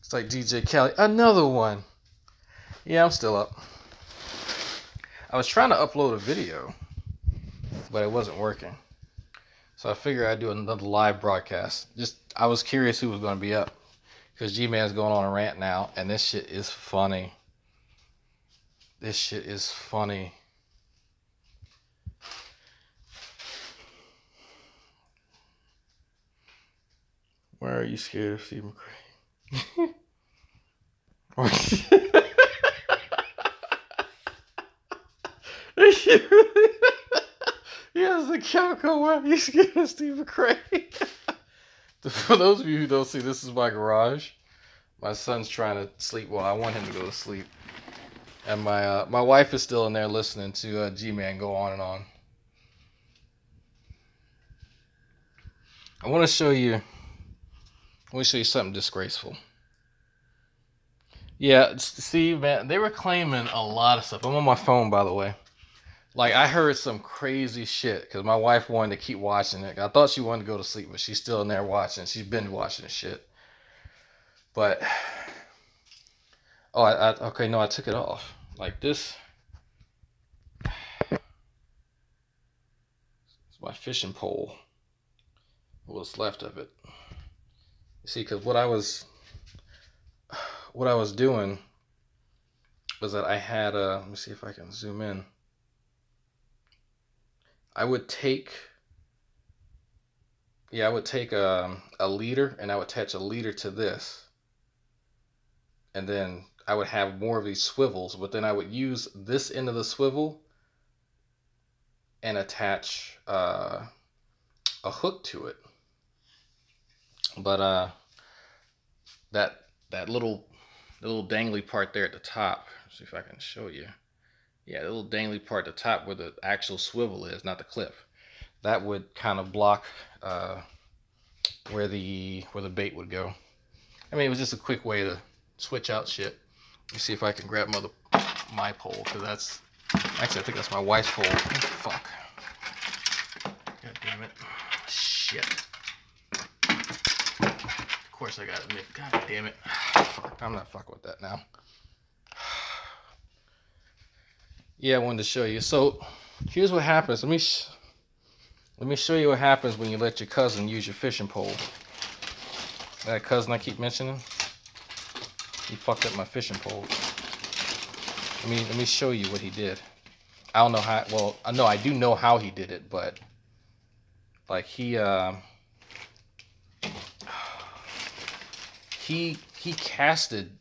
It's like DJ Khaled. Another one. Yeah, I'm still up. I was trying to upload a video, but it wasn't working. So I figured I'd do another live broadcast. I was curious who was going to be up. Because G-Man's going on a rant now, and this shit is funny. This shit is funny. Why are you scared of Steve McRae? Yes, the chemical. Why are you scared of Steve McRae? For those of you who don't see, this is my garage. My son's trying to sleep. Well, I want him to go to sleep. And my wife is still in there listening to G-Man go on and on. I want to show you something disgraceful. Yeah, see, man, they were claiming a lot of stuff. I'm on my phone, by the way. Like, I heard some crazy shit because my wife wanted to keep watching it. I thought she wanted to go to sleep, but she's still in there watching. She's been watching the shit. But, oh, okay, no, I took it off. Like this. It's my fishing pole. What's left of it. You see, because what I was doing was that I had let me see if I can zoom in. I would take a leader, and I would attach a leader to this, and then I would have more of these swivels, but then I would use this end of the swivel and attach a hook to it. But that little dangly part there at the top, let's see if I can show you. Yeah, the little dangly part at the top where the actual swivel is, not the clip. That would kind of block where the bait would go. I mean, it was just a quick way to switch out shit. Let me see if I can grab my pole, because that's actually, I think that's my wife's pole. Oh, fuck. God damn it. Shit. Of course I gotta admit. God damn it. Fuck, I'm not fucking with that now. Yeah, I wanted to show you. So here's what happens. Let me show you what happens when you let your cousin use your fishing pole. That cousin I keep mentioning, he fucked up my fishing pole. Let me show you what he did. I don't know how. Well, no, I do know how he did it, but like he casted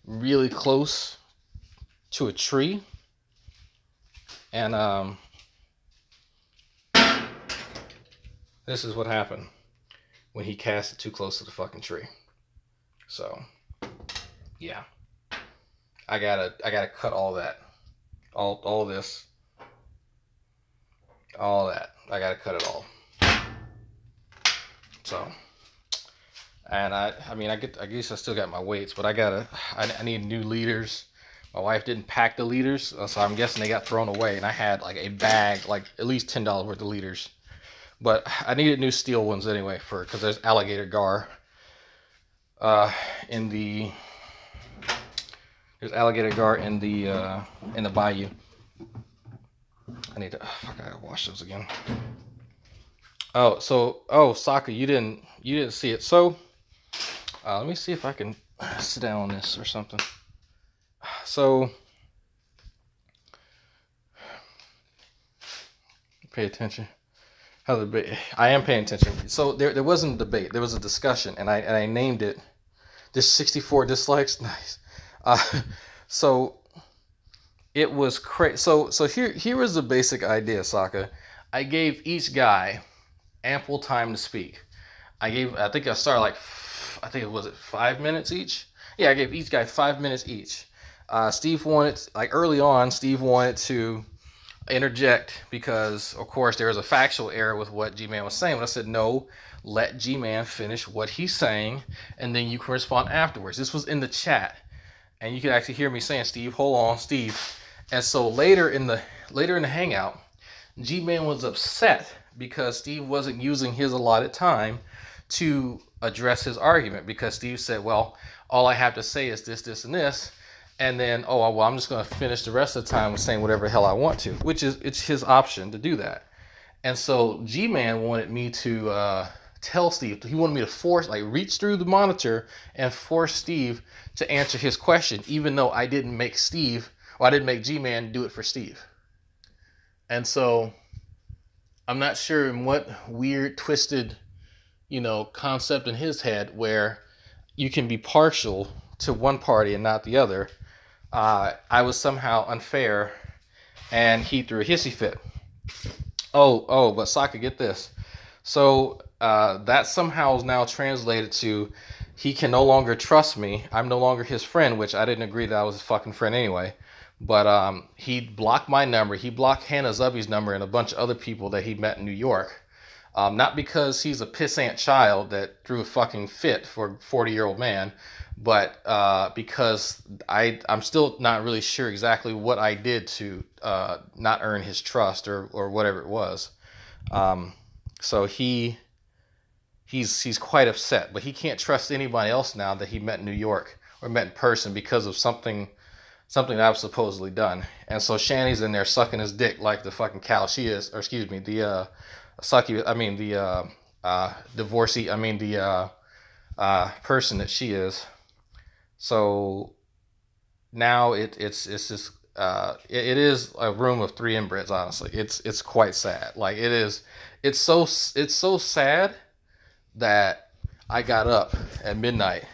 really close to a tree. And this is what happened when he cast it too close to the fucking tree. So, yeah, I gotta cut all that, all this, all that. I gotta cut it all. So, and I guess I still got my weights, but I need new leaders. My wife didn't pack the leaders, so I'm guessing they got thrown away. And I had like a bag, like at least $10 worth of leaders. But I needed new steel ones anyway, because there's alligator gar in the bayou. I gotta wash those again. Oh, so Saka, you didn't see it. So let me see if I can sit down on this or something. So, pay attention. How the debate? I am paying attention. So there wasn't a debate. There was a discussion, and I named it. There's 64 dislikes. Nice. So it was crazy. So here was the basic idea, Saka. I gave each guy ample time to speak. I think I started like, I think it was 5 minutes each. Yeah, I gave each guy 5 minutes each. Steve wanted, like early on, Steve wanted to interject because, of course, there was a factual error with what G-Man was saying. But I said, no, let G-Man finish what he's saying, and then you can respond afterwards. This was in the chat, and you could actually hear me saying, Steve, hold on, Steve. And so later in the Hangout, G-Man was upset because Steve wasn't using his allotted time to address his argument, because Steve said, well, all I have to say is this, this, and this. And then, oh, well, I'm just going to finish the rest of the time saying whatever the hell I want to, which is, it's his option to do that. And so Gman wanted me to tell Steve, he wanted me to force, like, reach through the monitor and force Steve to answer his question, even though I didn't make Steve, or I didn't make Gman do it for Steve. And so I'm not sure in what weird, twisted, concept in his head where you can be partial to one party and not the other. I was somehow unfair, and he threw a hissy fit. But Sokka, get this. So that somehow is now translated to he can no longer trust me. I'm no longer his friend, which I didn't agree that I was his fucking friend anyway. But he blocked my number. He blocked Hannah Zubby's number and a bunch of other people that he met in New York. Not because he's a pissant child that threw a fucking fit for a 40-year-old man, but because I'm still not really sure exactly what I did to not earn his trust or whatever it was. So he's quite upset, but he can't trust anybody else now that he met in New York or met in person because of something that I've supposedly done. And so Shanny's in there sucking his dick like the fucking cow she is, or excuse me, the divorcee, the person that she is. So now it is a room of three inbreds. Honestly, it's quite sad. Like it's so sad that I got up at midnight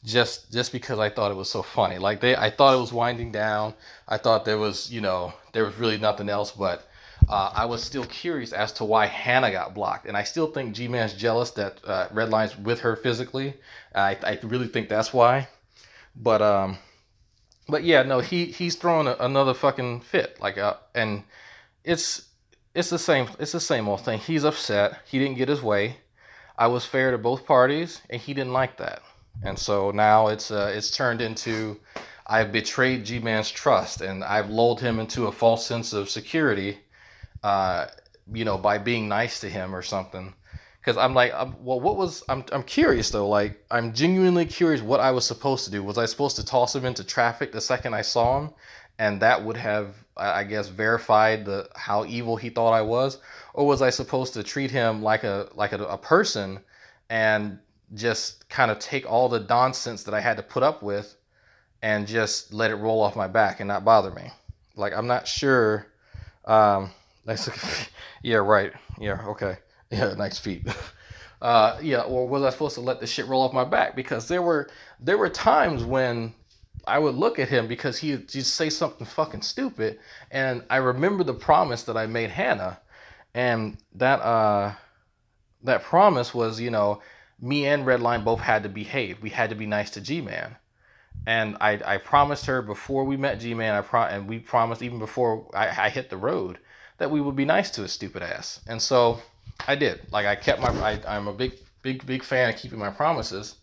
just because I thought it was so funny. I thought it was winding down. I thought there was really nothing else, but I was still curious as to why Hannah got blocked, and I still think G-Man's jealous that Redline's with her physically. I really think that's why. But yeah, no, he's throwing another fucking fit, and it's the same old thing. He's upset. He didn't get his way. I was fair to both parties, and he didn't like that. And so now it's turned into I've betrayed G-Man's trust, and I've lulled him into a false sense of security, by being nice to him or something. Because I'm curious though. Like, I'm genuinely curious what I was supposed to do. Was I supposed to toss him into traffic the second I saw him, and that would have, I guess, verified how evil he thought I was? Or was I supposed to treat him like a person and just kind of take all the nonsense that I had to put up with and just let it roll off my back and not bother me? Like, I'm not sure. Yeah, right. Yeah, okay. Yeah, nice feet. Or was I supposed to let the shit roll off my back? Because there were times when I would look at him because he'd just say something fucking stupid, and I remember the promise that I made Hannah, and that promise was, me and Redline both had to behave. We had to be nice to G-Man. And I promised her before we met G-Man, and we promised even before I hit the road that we would be nice to his stupid ass. And so I did. Like, I kept I'm a big fan of keeping my promises.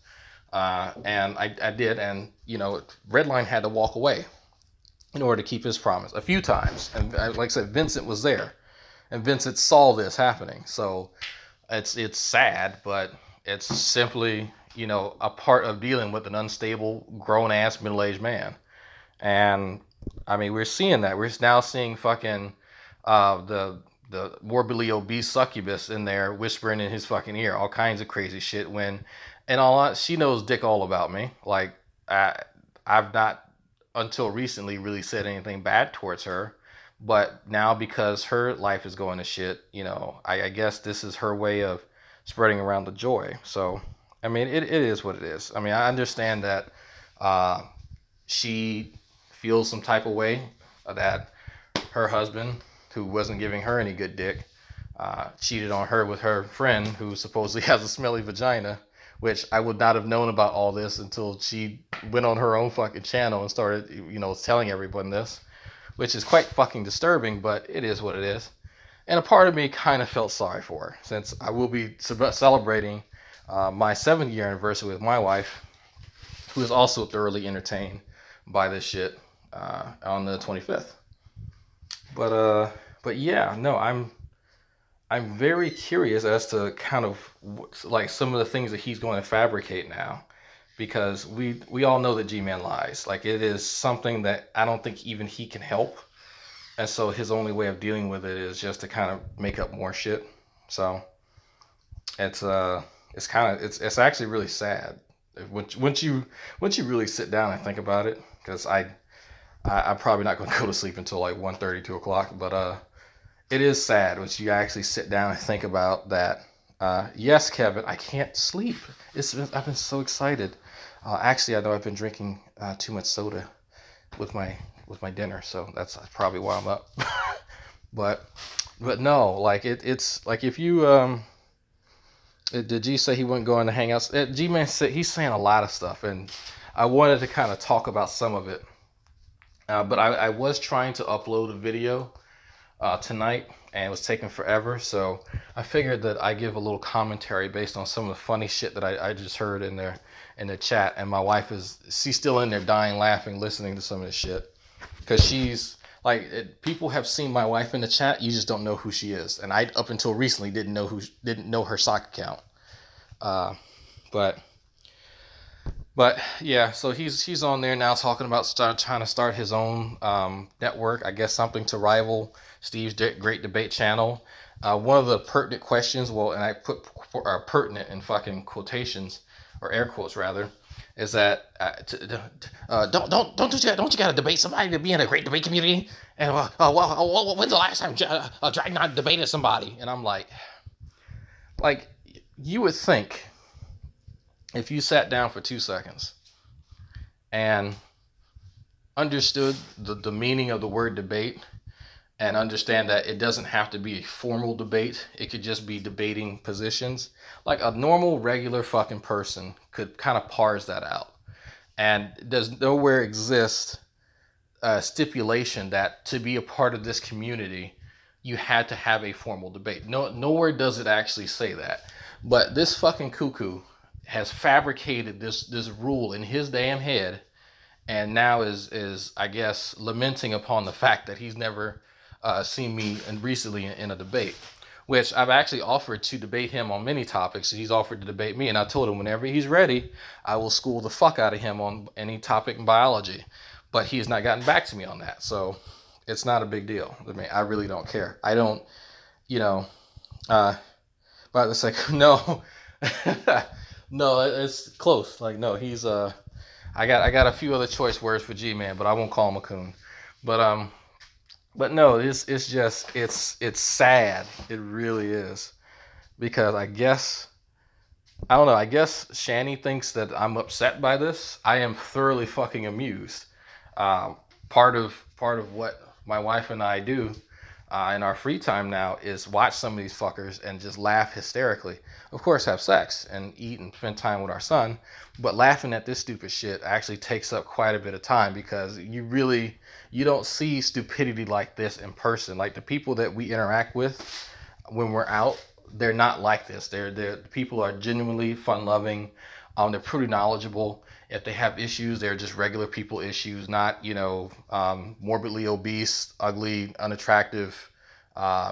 And I did. And, Redline had to walk away in order to keep his promise a few times. And like I said, Vincent was there. And Vincent saw this happening. So it's sad, but it's simply, a part of dealing with an unstable, grown-ass, middle-aged man. And, we're seeing that. We're now seeing fucking the morbidly obese succubus in there whispering in his fucking ear all kinds of crazy shit when, she knows dick all about me. Like, I've not, until recently, really said anything bad towards her. But now, because her life is going to shit, I guess this is her way of spreading around the joy. So, it is what it is. I understand that she feels some type of way that her husband, who wasn't giving her any good dick, cheated on her with her friend who supposedly has a smelly vagina, which I would not have known about all this until she went on her own fucking channel and started, telling everyone this, which is quite fucking disturbing, but it is what it is. And a part of me kind of felt sorry for her, since I will be celebrating my 7th-year anniversary with my wife, who is also thoroughly entertained by this shit, on the 25th. But yeah, no, I'm very curious as to kind of like some of the things that he's going to fabricate now, because we all know that G-Man lies. Like, it is something that I don't think even he can help, and so his only way of dealing with it is just to kind of make up more shit. So it's kind of it's actually really sad once you really sit down and think about it, because I'm probably not going to go to sleep until like 1:30, 2 o'clock, but it is sad once you actually sit down and think about that. Yes, Kevin, I can't sleep. I've been so excited. Actually, I know I've been drinking too much soda with my dinner, so that's probably why I'm up. but no, like it's like if you did G say he wasn't going to hang out? G-Man said he's saying a lot of stuff, and I wanted to kind of talk about some of it. But I was trying to upload a video tonight, and it was taking forever. So I figured that I give a little commentary based on some of the funny shit that I just heard in the chat. And my wife she's still in there dying laughing, listening to some of this shit, because she's like, people have seen my wife in the chat. You just don't know who she is, and I up until recently didn't know her sock account. But yeah, so he's on there now talking about trying to start his own network. I guess something to rival Steve's Great Debate channel. One of the pertinent questions, well, and I put pertinent in fucking quotations, or air quotes rather, is that don't you gotta debate somebody to be in a great debate community? And when's the last time Dragon Knight debated somebody? And I'm like you would think, if you sat down for 2 seconds and understood the meaning of the word debate, and understand that it doesn't have to be a formal debate, it could just be debating positions, like a normal, regular fucking person could kind of parse that out. And there's nowhere exists a stipulation that to be a part of this community, you had to have a formal debate. Nowhere does it actually say that. But this fucking cuckoo has fabricated this rule in his damn head, and now is I guess lamenting upon the fact that he's never seen me recently in a debate, which I've actually offered to debate him on many topics. He's offered to debate me, and I told him whenever he's ready, I will school the fuck out of him on any topic in biology. But he has not gotten back to me on that, so it's not a big deal. I mean, I really don't care. I don't, but it's like, no. No, it's close. Like, no, he's I got a few other choice words for G-Man, but I won't call him a coon. But no, it's just it's sad. It really is, because I don't know. I guess Shani thinks that I'm upset by this. I am thoroughly fucking amused. Part of what my wife and I do in our free time now is watch some of these fuckers and just laugh hysterically. Of course, have sex and eat and spend time with our son, but laughing at this stupid shit actually takes up quite a bit of time, because you don't see stupidity like this in person. Like, the people that we interact with when we're out, they're not like this. They're people are genuinely fun-loving. They're pretty knowledgeable. If they have issues, they're just regular people issues, not, morbidly obese, ugly, unattractive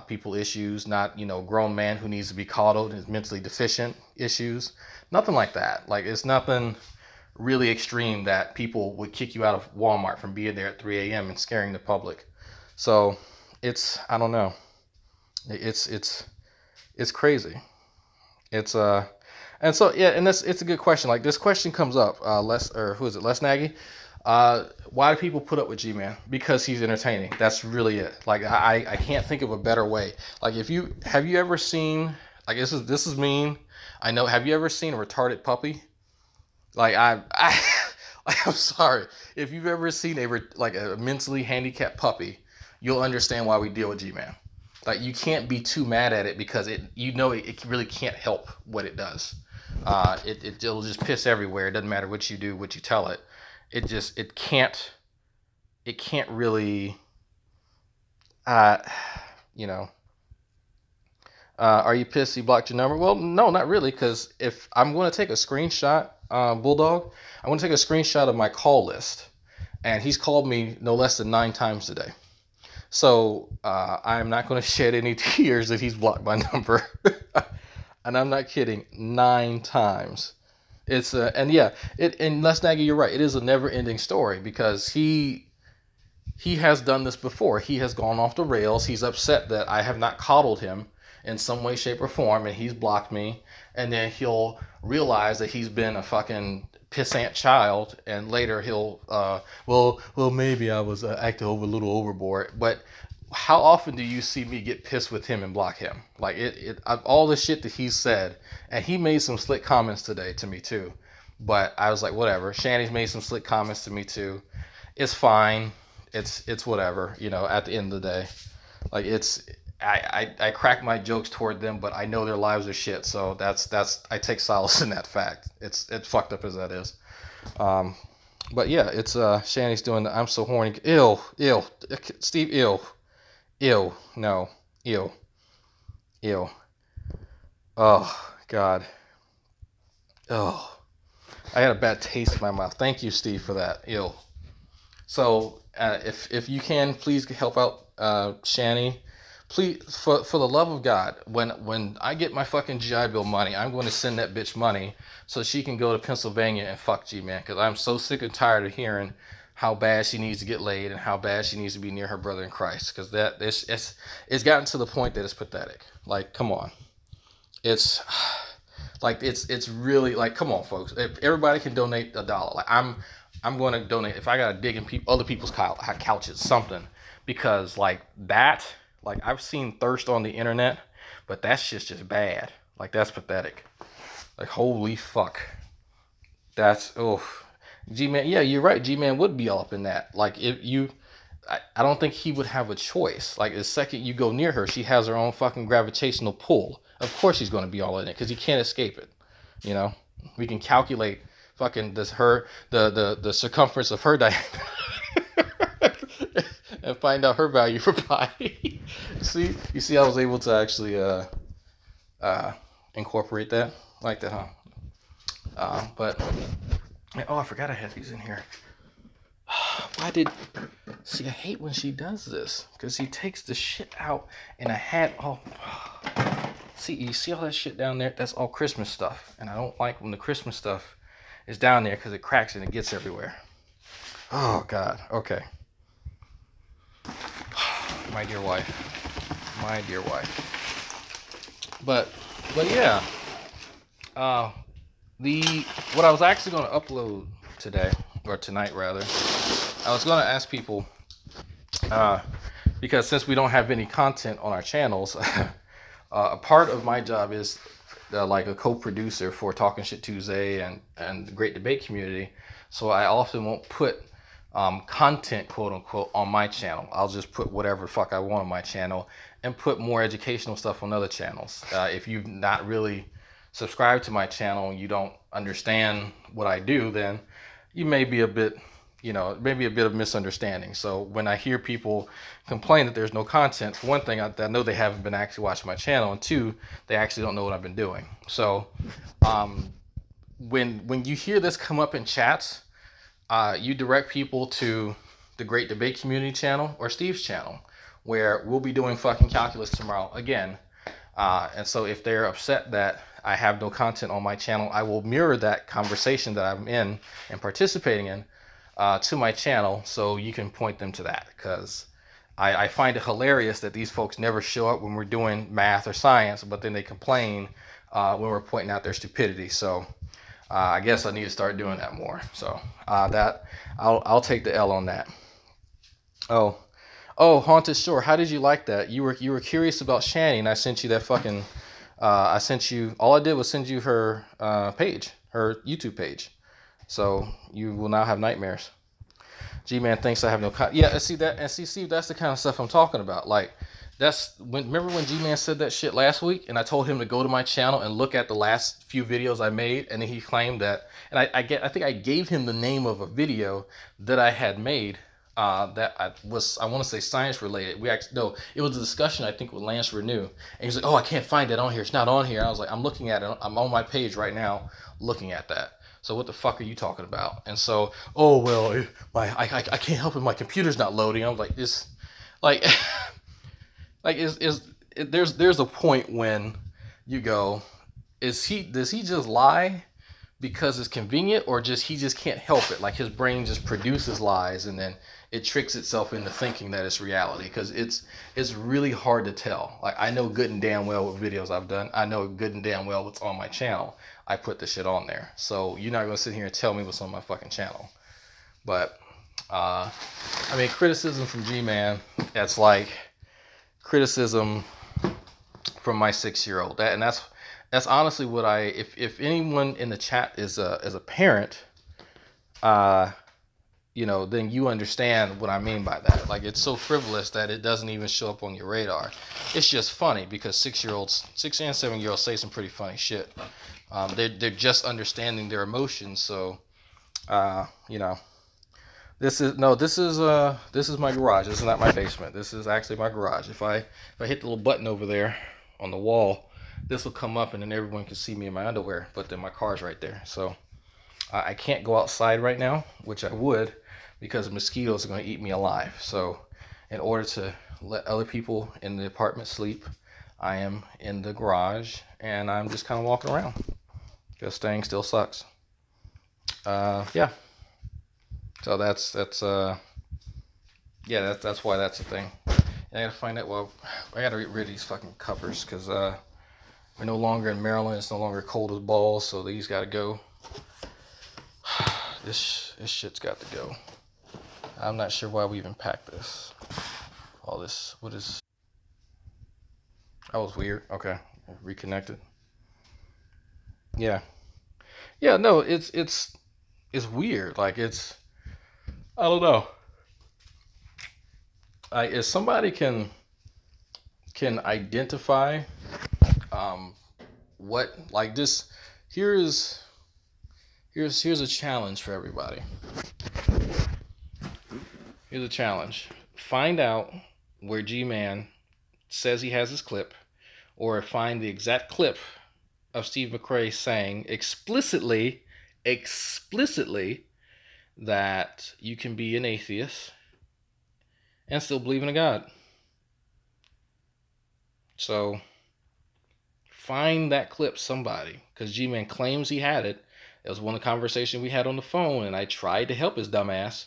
people issues, not, grown man who needs to be coddled and is mentally deficient issues. Nothing like that. Like, it's nothing really extreme that people would kick you out of Walmart from being there at 3 a.m. and scaring the public. So I don't know. It's crazy. And so, yeah, and it's a good question. Like, this question comes up, Les Nagy? Why do people put up with G-Man? Because he's entertaining. That's really it. Like, I can't think of a better way. Like, have you ever seen, like, this is mean, I know, have you ever seen a retarded puppy? Like, I'm sorry. If you've ever seen a mentally handicapped puppy, you'll understand why we deal with G-Man. Like, you can't be too mad at it, because it really can't help what it does. It'll just piss everywhere. It doesn't matter what you do, what you tell it. It can't really, are you pissed he blocked your number? Well, no, not really, because if I'm going to take a screenshot, Bulldog, I'm going to take a screenshot of my call list, and he's called me no less than 9 times today. So I'm not going to shed any tears that he's blocked my number. And I'm not kidding, 9 times. It's and yeah, and Les Nagy, you're right. It is a never-ending story because he has done this before. He has gone off the rails. He's upset that I have not coddled him in some way, shape, or form, and he's blocked me. And then he'll realize that he's been a fucking pissant child, and later he'll, well, maybe I was acting a little overboard. But how often do you see me get pissed with him and block him? Like all the shit that he said, and he made some slick comments today to me too. But I was like, whatever. Shanny's made some slick comments to me too. It's fine. It's whatever. You know, at the end of the day, like I crack my jokes toward them, but I know their lives are shit. So that's I take solace in that fact. It's fucked up as that is. But yeah, it's Shanny's doing the I'm so horny. Ew, Steve, ew, no, ew. Oh God. Oh, I had a bad taste in my mouth. Thank you, Steve, for that. Ew. So if you can, please help out Shanny. Please, for the love of God, when I get my fucking GI Bill money, I'm going to send that bitch money so she can go to Pennsylvania and fuck Gman, because I'm so sick and tired of hearing how bad she needs to get laid and how bad she needs to be near her brother in Christ, because it's gotten to the point that it's pathetic. Like, come on, it's like it's really like, come on, folks. If everybody can donate $1, like I'm going to donate. If I got to dig in other people's couches, something, because like that. Like, I've seen thirst on the internet, but that shit's just bad. Like, that's pathetic. Like, holy fuck. That's, oof. G-Man, yeah, you're right. G-Man would be all up in that. Like, I don't think he would have a choice. Like, the second you go near her, she has her own fucking gravitational pull. Of course he's going to be all in it, because he can't escape it. You know? We can calculate fucking the circumference of her diameter. And find out her value for pi. You see, I was able to actually incorporate that like that, huh? But oh, I forgot I had these in here. See, I hate when she does this, because she takes the shit out, and I had see, you see all that shit down there? That's all Christmas stuff, and I don't like when the Christmas stuff is down there because it cracks and it gets everywhere. Oh God. Okay. My dear wife. But yeah, what I was actually going to upload today, or tonight rather, I was going to ask people, because since we don't have any content on our channels, a part of my job is like a co-producer for Talking Shit Tuesday and the Great Debate Community. So I often won't put content, quote unquote, on my channel. I'll just put whatever the fuck I want on my channel and put more educational stuff on other channels. If you've not really subscribed to my channel and you don't understand what I do, then you may be a bit, maybe a bit of misunderstanding. So when I hear people complain that there's no content, for one thing, I know they haven't been actually watching my channel, and two, they actually don't know what I've been doing. So when you hear this come up in chats, you direct people to the Great Debate Community channel or Steve's channel, where we'll be doing fucking calculus tomorrow again. And so if they're upset that I have no content on my channel, I will mirror that conversation that I'm in and participating in to my channel, so you can point them to that, because I find it hilarious that these folks never show up when we're doing math or science, but then they complain when we're pointing out their stupidity. So I guess I need to start doing that more. So that I'll take the L on that. Oh, Haunted Shore, how did you like that? You were curious about Shanny, and I sent you that fucking. All I did was send you her page, her YouTube page. So you will now have nightmares. G-Man thinks I have no yeah, see that, and see that's the kind of stuff I'm talking about. Like, remember when G-Man said that shit last week, and I told him to go to my channel and look at the last few videos I made, and then he claimed that, and I think I gave him the name of a video that I had made that I want to say science related. It was a discussion, I think, with Lance Renew, and he's like, oh, I can't find it on here. It's not on here. And I was like, I'm looking at it. I'm on my page right now looking at that. So what the fuck are you talking about? And so, oh, well, I can't help it. My computer's not loading. I was like, like like there's a point when you go, does he just lie because it's convenient, or just he just can't help it? Like his brain just produces lies, and then it tricks itself into thinking that it's reality, because it's really hard to tell. Like I know good and damn well what videos I've done. I know good and damn well what's on my channel. I put the shit on there. So you're not gonna sit here and tell me what's on my fucking channel. But I mean, criticism from Gman, that's like criticism from my 6-year-old. That's honestly what if anyone in the chat is a parent, you know, then you understand what I mean by that. Like, it's so frivolous that it doesn't even show up on your radar. It's just funny because 6 and 7-year-olds say some pretty funny shit. They're just understanding their emotions. So, you know, this is my garage. This is not my basement. This is actually my garage. If I hit the little button over there on the wall, this will come up and then everyone can see me in my underwear. But then my car's right there. So I can't go outside right now, which I would, because mosquitoes are going to eat me alive. So in order to let other people in the apartment sleep, I am in the garage and I'm just kind of walking around because staying still sucks. Yeah. So that's why that's a thing. And I gotta find out. Well, I gotta get rid of these fucking covers because we're no longer in Maryland. It's no longer cold as balls, so these gotta go. This shit's got to go. I'm not sure why we even packed this. All this, what is? That was weird. Okay, reconnected. Yeah, yeah. No, it's weird. Like I don't know. If somebody can identify what, like this, here's a challenge for everybody. Here's a challenge. Find out where Gman says he has his clip, or find the exact clip of Steve McRae saying explicitly that you can be an atheist and still believe in a God. So find that clip, somebody, because Gman claims he had it. It was one of the conversations we had on the phone, and I tried to help his dumbass.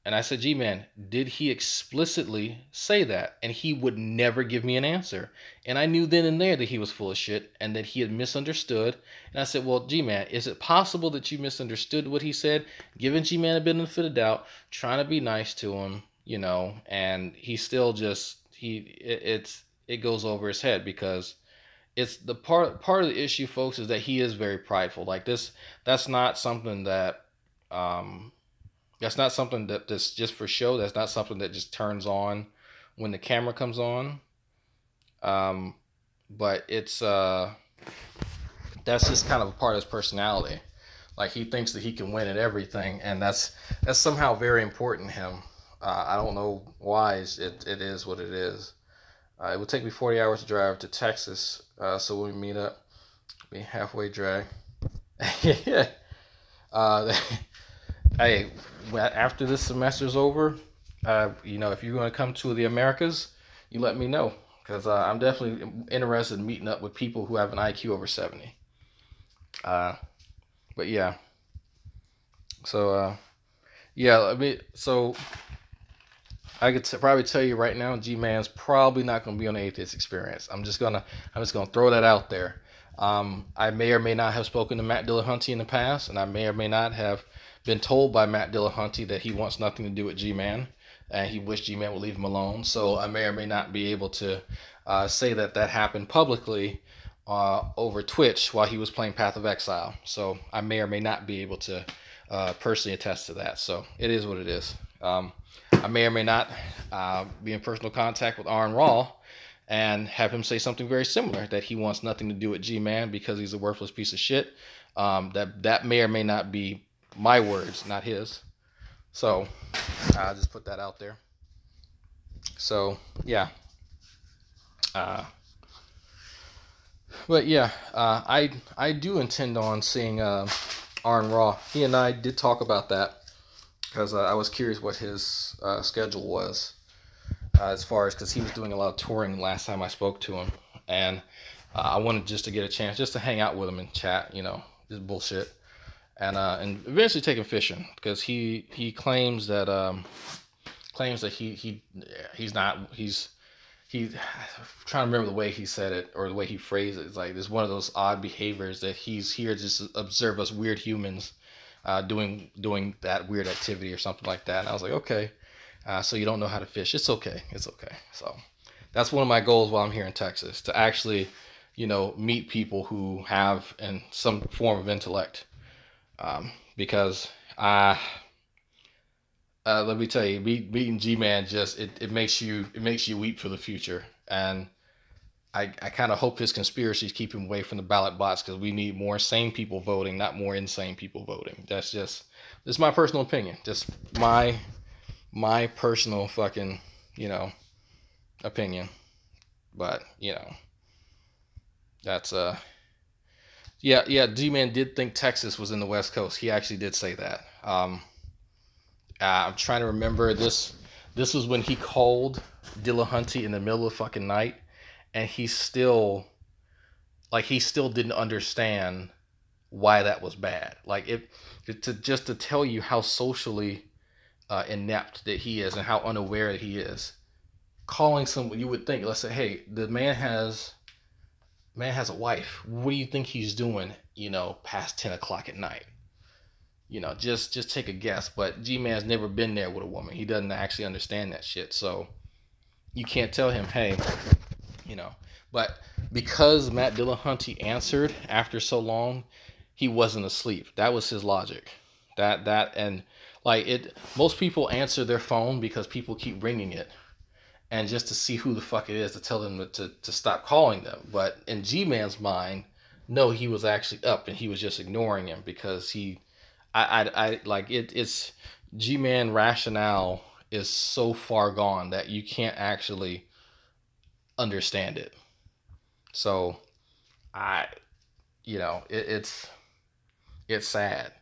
And I said, Gman, did he explicitly say that? And he would never give me an answer. And I knew then and there that he was full of shit and that he had misunderstood. And I said, well, Gman, is it possible that you misunderstood what he said? Giving Gman a benefit of doubt, trying to be nice to him, you know, and he still just, it goes over his head, because it's the part of the issue, folks, is that he is very prideful. Like this, that's not something that's just for show. That's not something that just turns on when the camera comes on. But it's that's just kind of a part of his personality. Like, he thinks that he can win at everything, and that's somehow very important to him. I don't know why it is what it is. It would take me 40 hours to drive to Texas. So when we meet up, be halfway drag. Yeah. Hey, after this semester's over, you know, if you're going to come to the Americas, you let me know, because I'm definitely interested in meeting up with people who have an IQ over 70. But yeah. So yeah, I mean, so I could probably tell you right now, Gman's probably not going to be on the Atheist Experience. I'm just gonna throw that out there. I may or may not have spoken to Matt Dillahunty in the past, and I may or may not have been told by Matt Dillahunty that he wants nothing to do with Gman, and he wished Gman would leave him alone. So I may or may not be able to say that happened publicly over Twitch while he was playing Path of Exile. So I may or may not be able to personally attest to that. So it is what it is. I may or may not be in personal contact with Aaron Raw and have him say something very similar, that he wants nothing to do with Gman because he's a worthless piece of shit. That may or may not be my words, not his. So I'll just put that out there. So yeah. But yeah, I do intend on seeing Aaron Raw. He and I did talk about that, because I was curious what his schedule was. as far as because he was doing a lot of touring last time I spoke to him, and I wanted just to get a chance just to hang out with him and chat, just bullshit, and eventually take him fishing because he claims that he's not he I'm trying to remember the way he said it or the way he phrased it. It's like there's one of those odd behaviors that he's here just to observe us weird humans doing that weird activity or something like that. And I was like, okay, so you don't know how to fish? It's okay, it's okay. So that's one of my goals while I'm here in Texas, to actually, meet people who have some form of intellect, because let me tell you, meeting Gman just it makes you weep for the future, and I kind of hope his conspiracies keep him away from the ballot box because we need more sane people voting, not more insane people voting. This is my personal opinion, just my personal fucking opinion, but that's yeah. G-Man did think Texas was in the West Coast. He actually did say that. I'm trying to remember this. This was when he called Dillahunty in the middle of the fucking night, and he still didn't understand why that was bad. Like to tell you how socially inept that he is and how unaware that he is. Calling someone, you would think, let's say, hey, the man has a wife. What do you think he's doing? Past 10 o'clock at night. Just take a guess. But G-Man's never been there with a woman. He doesn't actually understand that shit. So you can't tell him, hey, But because Matt Dillahunty answered after so long, he wasn't asleep. That was his logic. And like it, most people answer their phone because people keep ringing it, and just to see who the fuck it is to tell them to stop calling them. But in G-Man's mind, no, he was actually up and he was just ignoring him because I like it. It's G-Man rationale is so far gone that you can't actually understand it. So it's sad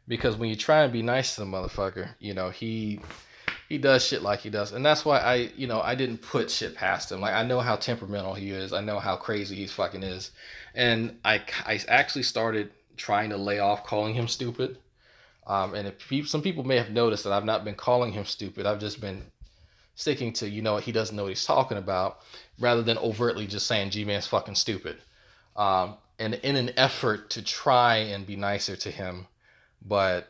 because when you try and be nice to the motherfucker, he does shit like he does, and that's why I didn't put shit past him. Like I know how temperamental he is, I know how crazy he fucking is, and I actually started trying to lay off calling him stupid. And some people may have noticed that I've not been calling him stupid. I've just been sticking to he doesn't know what he's talking about, rather than overtly just saying G-Man's fucking stupid. And in an effort to try and be nicer to him, but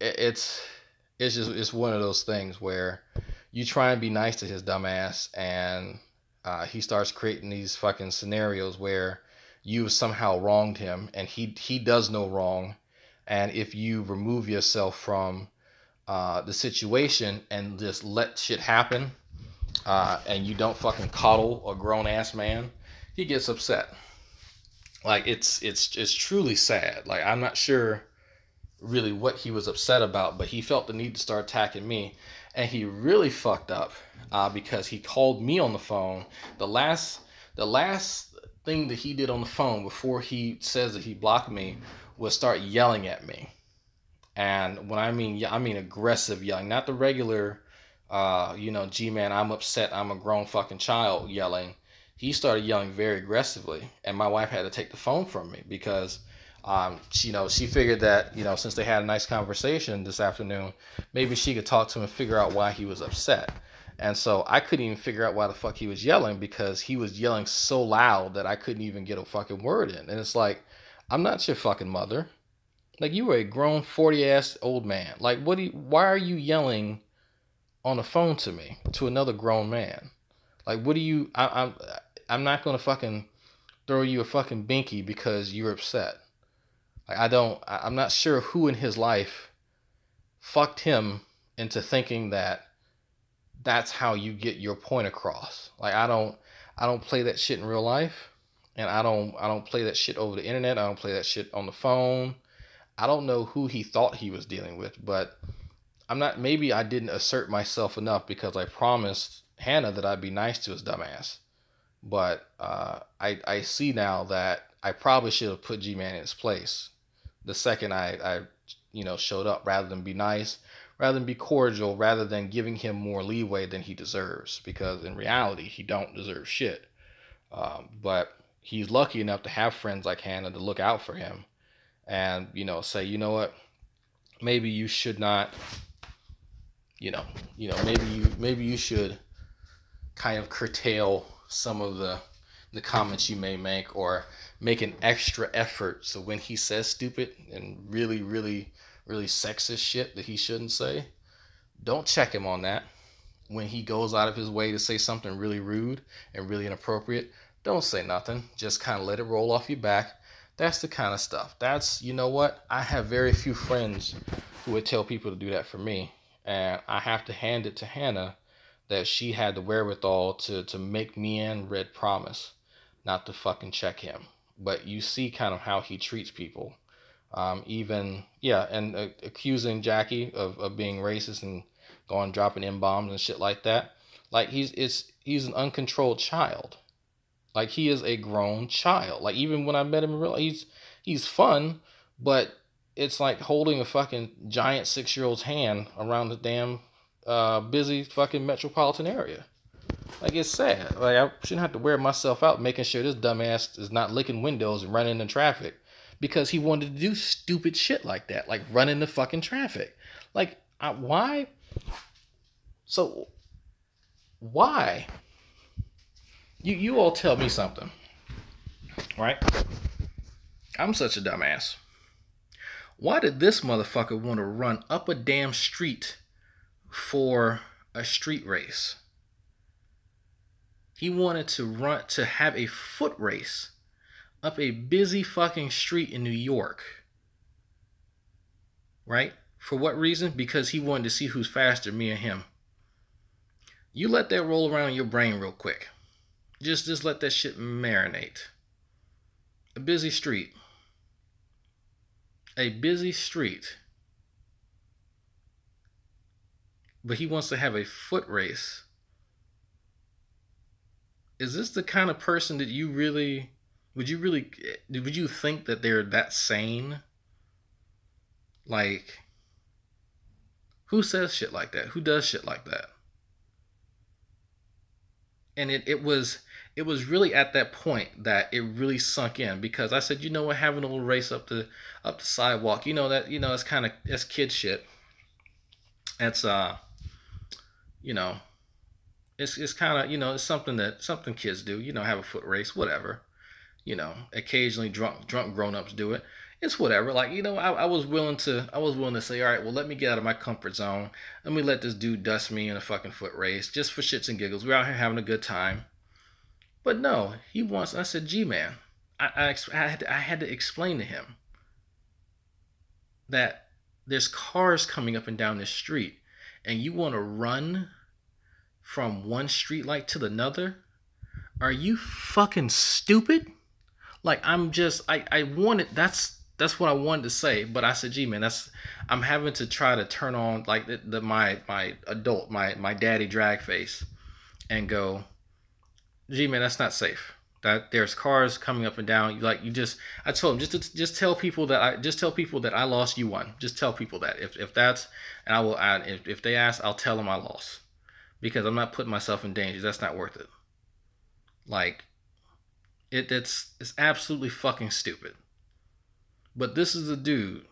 it's one of those things where you try and be nice to his dumbass, and he starts creating these fucking scenarios where you somehow wronged him, and he does no wrong, and if you remove yourself from the situation and just let shit happen, and you don't fucking coddle a grown ass man, he gets upset. Like it's truly sad. Like I'm not sure really what he was upset about, but he felt the need to start attacking me, and he really fucked up because he called me on the phone. The last thing that he did on the phone before he says that he blocked me was start yelling at me. And when I mean aggressive yelling, not the regular, G-Man, I'm upset, I'm a grown fucking child yelling. He started yelling very aggressively, and my wife had to take the phone from me because, she figured that, since they had a nice conversation this afternoon, maybe she could talk to him and figure out why he was upset. And so I couldn't even figure out why the fuck he was yelling because he was yelling so loud that I couldn't even get a fucking word in. And it's like, I'm not your fucking mother. Like, you are a grown 40-ass old man. Like, why are you yelling on the phone to me, to another grown man? Like, I'm not going to fucking throw you a fucking binky because you're upset. Like, I'm not sure who in his life fucked him into thinking that that's how you get your point across. Like, I don't play that shit in real life, and I don't play that shit over the internet. I don't play that shit on the phone. I don't know who he thought he was dealing with, but maybe I didn't assert myself enough because I promised Hannah that I'd be nice to his dumbass. But I see now that I probably should have put G-Man in his place the second I showed up, rather than be nice, rather than be cordial, rather than giving him more leeway than he deserves, because in reality he don't deserve shit. But he's lucky enough to have friends like Hannah to look out for him, and say, what, maybe you should not, maybe you should kind of curtail some of the comments you may make, or make an extra effort so when he says stupid and really, really, really sexist shit that he shouldn't say, don't check him on that. When he goes out of his way to say something really rude and really inappropriate, don't say nothing. Just kind of let it roll off your back. That's the kind of stuff. That's, what? I have very few friends who would tell people to do that for me. And I have to hand it to Hannah that she had the wherewithal to make me and Red promise not to fucking check him. But you see kind of how he treats people. Accusing Jackie of being racist and going dropping M-bombs and shit like that. Like, he's an uncontrolled child. Like, he is a grown child. Like, even when I met him in real life, he's fun, but it's like holding a fucking giant 6-year-old's hand around the damn busy fucking metropolitan area. Like, it's sad. Like, I shouldn't have to wear myself out making sure this dumbass is not licking windows and running into traffic because he wanted to do stupid shit like that, like run into fucking traffic. Like, why? So, why? You all tell me something, right? I'm such a dumbass. Why did this motherfucker want to run up a damn street for a street race? He wanted to have a foot race up a busy fucking street in New York. Right? For what reason? Because he wanted to see who's faster, me or him. You let that roll around in your brain real quick. Just let that shit marinate. A busy street. A busy street. But he wants to have a foot race. Is this the kind of person that would you think that they're that sane? Like, who says shit like that? Who does shit like that? And it was really at that point that it really sunk in, because I said, what, having a little race up the sidewalk, it's kind of, that's kid shit. That's it's kind of, it's something kids do, have a foot race, whatever. Occasionally drunk grown-ups do it. It's whatever. Like, I was willing to say, all right, well, let me get out of my comfort zone. Let me let this dude dust me in a fucking foot race just for shits and giggles. We're out here having a good time. But no, he wants, I said, Gman, I had to explain to him that there's cars coming up and down this street, and you want to run from one street light to another? Are you fucking stupid? Like, I wanted, that's what I wanted to say, but I said, gee, man, I'm having to try to turn on like my daddy drag face and go, gee, man, that's not safe. That there's cars coming up and down. I told him, just tell people that I lost, you won. Just tell people that if that's, and I will add, if they ask, I'll tell them I lost, because I'm not putting myself in danger. That's not worth it. Like, it's absolutely fucking stupid. But this is a dude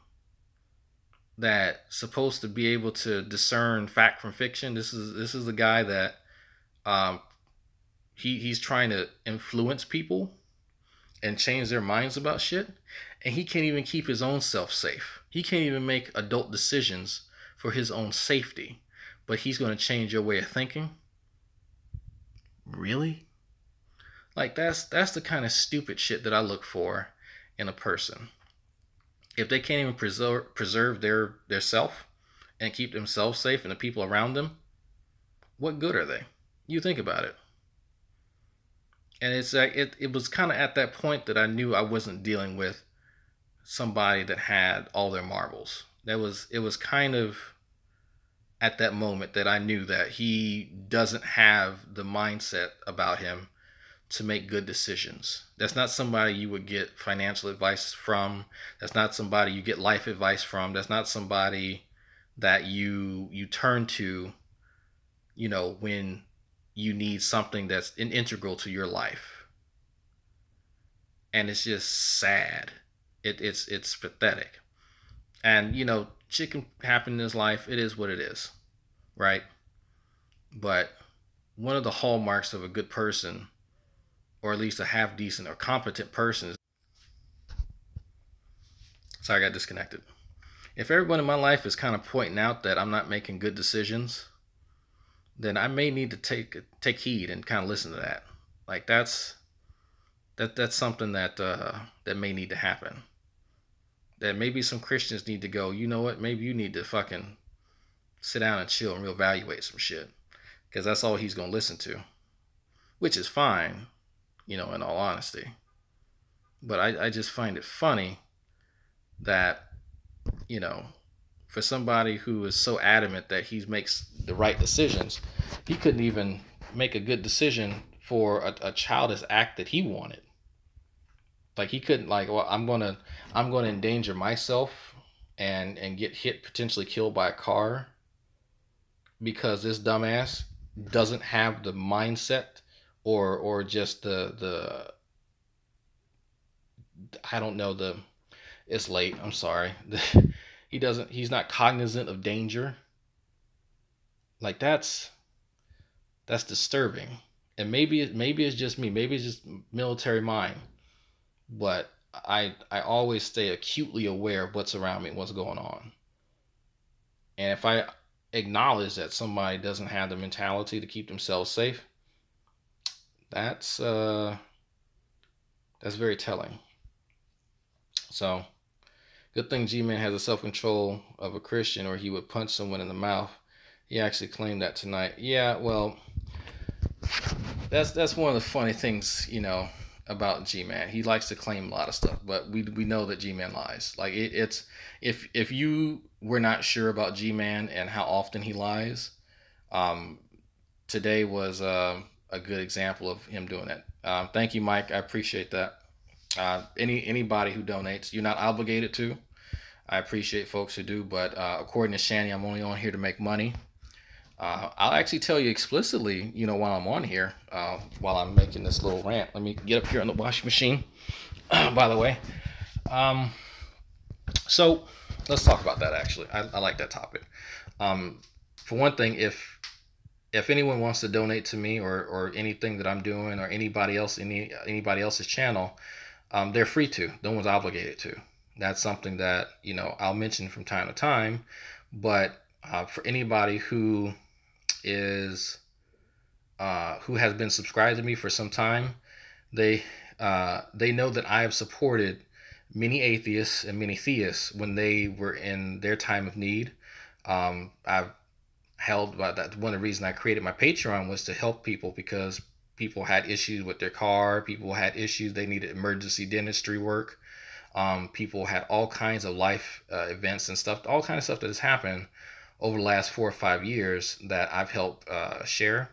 that's supposed to be able to discern fact from fiction. This is the guy that he's trying to influence people and change their minds about shit, and he can't even keep his own self safe. He can't even make adult decisions for his own safety, but he's going to change your way of thinking? Really? Like, that's the kind of stupid shit that I look for in a person. If they can't even preserve their self and keep themselves safe and the people around them, what good are they? You think about it. And it's like, it was kind of at that point that I knew I wasn't dealing with somebody that had all their marbles. It was kind of at that moment that I knew that he doesn't have the mindset about him to make good decisions. That's not somebody you would get financial advice from. That's not somebody you get life advice from. That's not somebody that you turn to, when you need something that's integral to your life. And it's just sad. It's pathetic. And shit can happen in his life. It is what it is, right? But one of the hallmarks of a good person, or at least a half decent or competent person, sorry, I got disconnected. If everyone in my life is kind of pointing out that I'm not making good decisions, then I may need to take heed and kind of listen to that. Like that's something that may need to happen. That maybe some Christians need to go. You know what? Maybe you need to fucking sit down and chill and reevaluate some shit, because that's all he's gonna listen to, which is fine, in all honesty. But I just find it funny that, for somebody who is so adamant that he makes the right decisions, he couldn't even make a good decision for a childish act that he wanted. Like he couldn't, like, well, I'm gonna endanger myself and get hit, potentially killed by a car, because this dumbass doesn't have the mindset, or just the I don't know, it's late, I'm sorry. He's not cognizant of danger. Like that's disturbing. And maybe it's just me, maybe it's just military mind, but I always stay acutely aware of what's around me and what's going on. And if I acknowledge that somebody doesn't have the mentality to keep themselves safe, that's very telling. So, good thing Gman has a self-control of a Christian, or he would punch someone in the mouth. He actually claimed that tonight. Yeah, well, that's one of the funny things, about Gman. He likes to claim a lot of stuff, but we know that Gman lies. Like it's if you were not sure about Gman and how often he lies, um, today was a good example of him doing it. Thank you, Mike. I appreciate that. Anybody who donates, you're not obligated to. I appreciate folks who do, but according to Shani, I'm only on here to make money. I'll actually tell you explicitly, while I'm on here, while I'm making this little rant. Let me get up here on the washing machine, by the way. So let's talk about that, actually. I like that topic. For one thing, if anyone wants to donate to me, or anything that I'm doing, or anybody else's channel, they're free to. No one's obligated to. That's something that, I'll mention from time to time. But for anybody who has been subscribed to me for some time, they know that I have supported many atheists and many theists when they were in their time of need. I've held about that. One of the reasons I created my Patreon was to help people, because people had issues with their car. People had issues. They needed emergency dentistry work. People had all kinds of life events and stuff, all kinds of stuff that has happened over the last 4 or 5 years that I've helped share,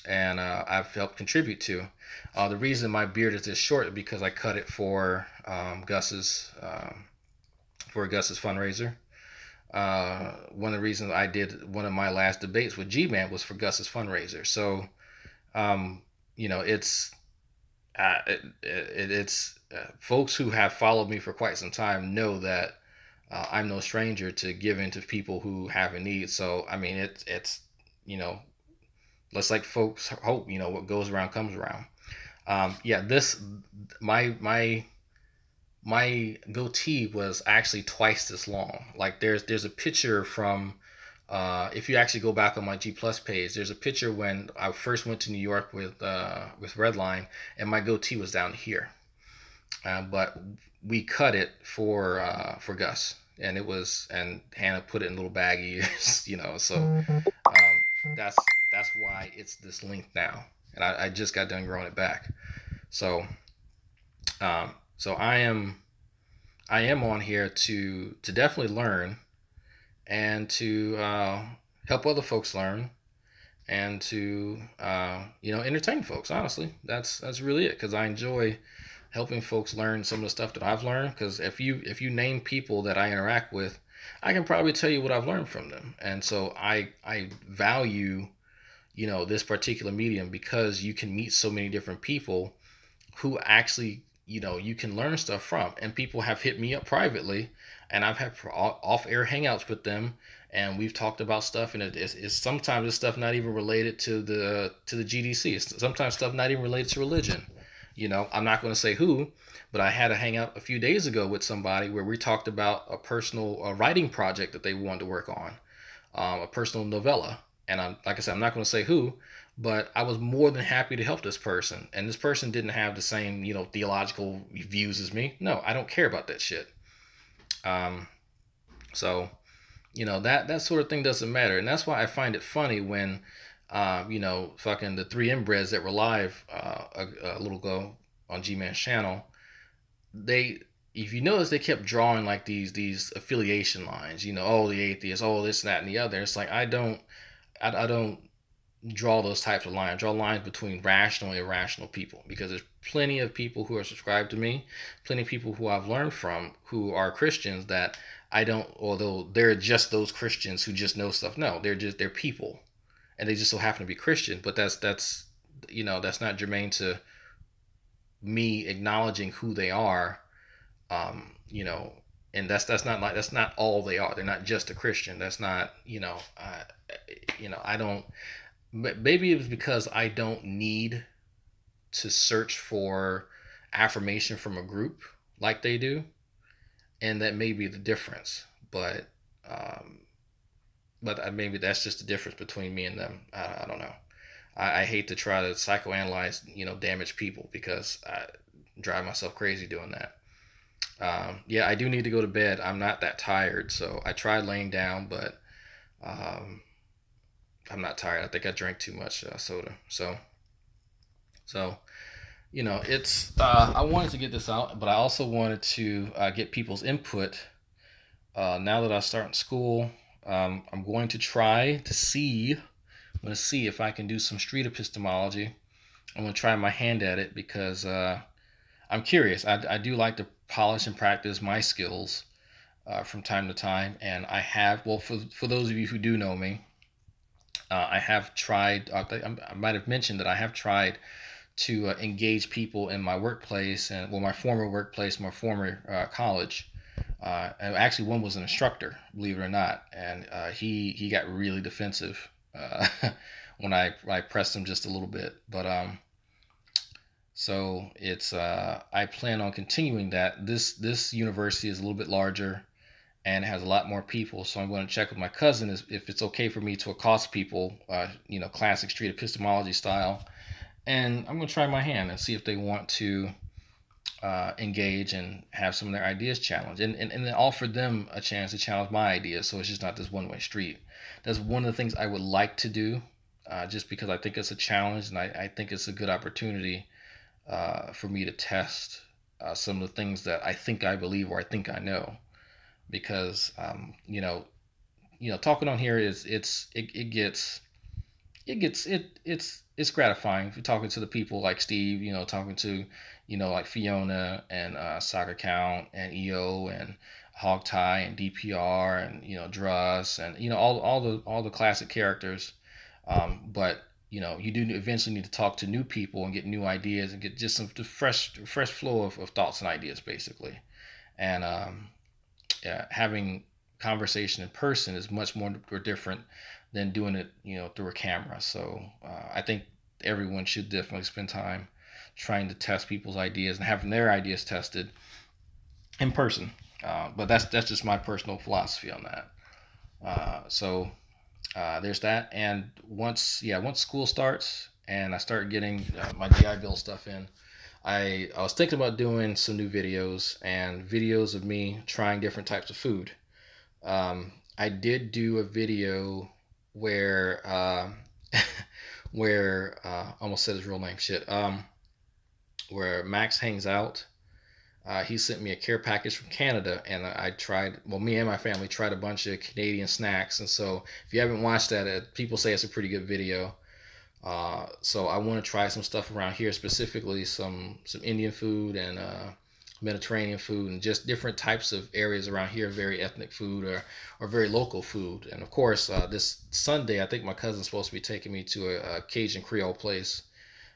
and I've helped contribute to. The reason my beard is this short is because I cut it for Gus's fundraiser. One of the reasons I did one of my last debates with Gman was for Gus's fundraiser. So, it's folks who have followed me for quite some time know that I'm no stranger to giving to people who have a need. So, I mean, it's let's, like folks hope, what goes around comes around. My goatee was actually twice this long. Like there's a picture from, if you actually go back on my G Plus page, there's a picture when I first went to New York with Redline, and my goatee was down here. But we cut it for Gus, and Hannah put it in little baggies, So that's why it's this length now, and I just got done growing it back. So I am on here to definitely learn, and to help other folks learn, and to entertain folks. Honestly, that's really it, because I enjoy helping folks learn some of the stuff that I've learned. Because if you name people that I interact with, I can probably tell you what I've learned from them. And so I value this particular medium, because you can meet so many different people who actually you can learn stuff from. And people have hit me up privately, and I've had off-air hangouts with them, and we've talked about stuff, and it's sometimes it's stuff not even related to the GDC. It's sometimes stuff not even related to religion. I'm not going to say who, but I had a hangout a few days ago with somebody where we talked about a personal writing project that they wanted to work on, a personal novella. And I'm, like I said, I'm not going to say who, but I was more than happy to help this person. And this person didn't have the same, theological views as me. No, I don't care about that shit. Um, so, that sort of thing doesn't matter. And that's why I find it funny when, fucking the three inbreds that were live a little ago on Gman's channel, they, if you notice, they kept drawing like these affiliation lines. Oh, the atheist, oh, this, that, and the other. It's like I don't draw those types of lines. I draw lines between rational and irrational people, because there's plenty of people who are subscribed to me, plenty of people who I've learned from who are Christians that I don't, although they're just those Christians who just know stuff. No, they're people, and they just so happen to be Christian. But that's not germane to me acknowledging who they are. Um, you know, and that's not all they are. They're not just a Christian. That's not, I don't. Maybe it was because I don't need to search for affirmation from a group like they do, and that may be the difference. Um, but maybe that's just the difference between me and them. I don't know. I hate to try to psychoanalyze, damaged people, because I drive myself crazy doing that. Yeah, I do need to go to bed. I'm not that tired, so I tried laying down, but um, I'm not tired. I think I drank too much soda. So it's. I wanted to get this out, but I also wanted to get people's input. Now that I start in school, I'm going to try to see. I'm going to see if I can do some street epistemology. I'm going to try my hand at it, because I'm curious. I do like to polish and practice my skills from time to time, and I have. Well, for those of you who do know me, I have tried. I might have mentioned that I have tried to engage people in my workplace, and my former workplace, my former college. And actually, one was an instructor, believe it or not, and he got really defensive when I pressed him just a little bit. But so it's I plan on continuing that. This university is a little bit larger and has a lot more people, so I'm going to check with my cousin if it's okay for me to accost people, classic street epistemology style, and I'm going to try my hand and see if they want to engage and have some of their ideas challenged, and then offer them a chance to challenge my ideas, so it's just not this one-way street. That's one of the things I would like to do, just because I think it's a challenge, and I think it's a good opportunity for me to test some of the things that I think I believe or I think I know. Because talking on here it's gratifying if you're talking to the people like Steve, talking to like Fiona and Soccer Count and EO and Hogtie and DPR and Druss and all the classic characters. But you do eventually need to talk to new people and get new ideas and get just some fresh flow of thoughts and ideas, basically. And yeah, having conversation in person is much more different than doing it, through a camera. So I think everyone should definitely spend time trying to test people's ideas and having their ideas tested in person. But that's just my personal philosophy on that. So there's that. And once school starts and I start getting my GI Bill stuff in, I was thinking about doing some new videos and videos of me trying different types of food. I did do a video where where almost said his real name, shit. Where Max hangs out. He sent me a care package from Canada, and I tried. Well, me and my family tried a bunch of Canadian snacks, and so if you haven't watched that, people say it's a pretty good video. So I want to try some stuff around here, specifically some Indian food and Mediterranean food, and just different types of areas around here, very ethnic food or very local food. And of course, this Sunday, I think my cousin's supposed to be taking me to a Cajun Creole place,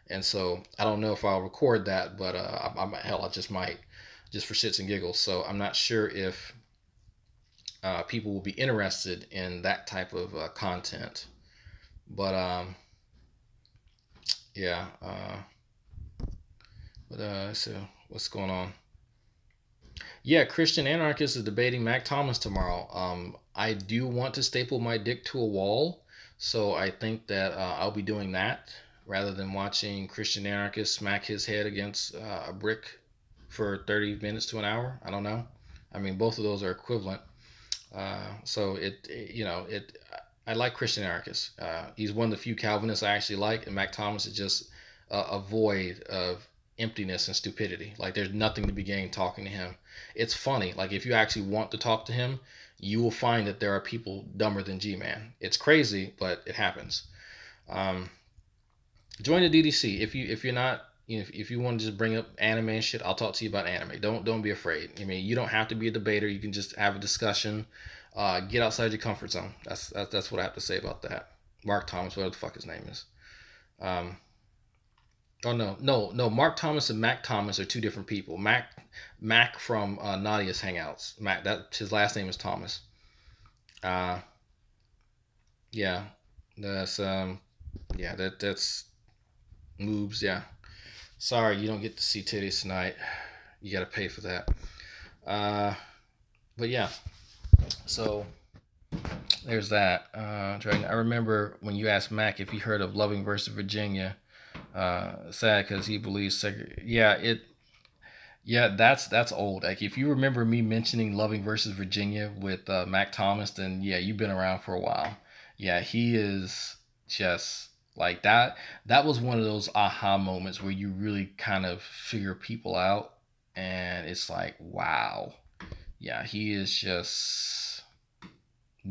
and so I don't know if I'll record that, but hell, I just might, just for shits and giggles. So I'm not sure if people will be interested in that type of content, but yeah. So what's going on? Yeah, Christian anarchist is debating Mac Thomas tomorrow. I do want to staple my dick to a wall, so I think that I'll be doing that rather than watching Christian anarchist smack his head against a brick for 30 minutes to an hour. I don't know. I mean, both of those are equivalent. So it. I like Christian anarchist. He's one of the few Calvinists I actually like, and Mac Thomas is just a void of emptiness and stupidity. Like there's nothing to be gained talking to him. It's funny. Like if you actually want to talk to him, you will find that there are people dumber than Gman. It's crazy, but it happens. Um, Join the DDC if you're not. If you want to just bring up anime and shit, I'll talk to you about anime. Don't be afraid. I mean, you don't have to be a debater. You can just have a discussion. Get outside your comfort zone. That's what I have to say about that. Mark Thomas, whatever the fuck his name is. Um, oh no. Mark Thomas and Mac Thomas are two different people. Mac from Nadia's Hangouts. Mac, that his last name is Thomas. Uh, yeah, that's that's moves. Yeah. Sorry, you don't get to see titties tonight. You got to pay for that. Uh, but yeah, so there's that. I remember when you asked Mac if he heard of Loving versus Virginia. Sad because he believes yeah, that's old. Like if you remember me mentioning Loving versus Virginia with Mac Thomas, then yeah, you've been around for a while. Yeah, he is just like that. That was one of those aha moments where you really kind of figure people out, and it's like, wow, yeah, he is just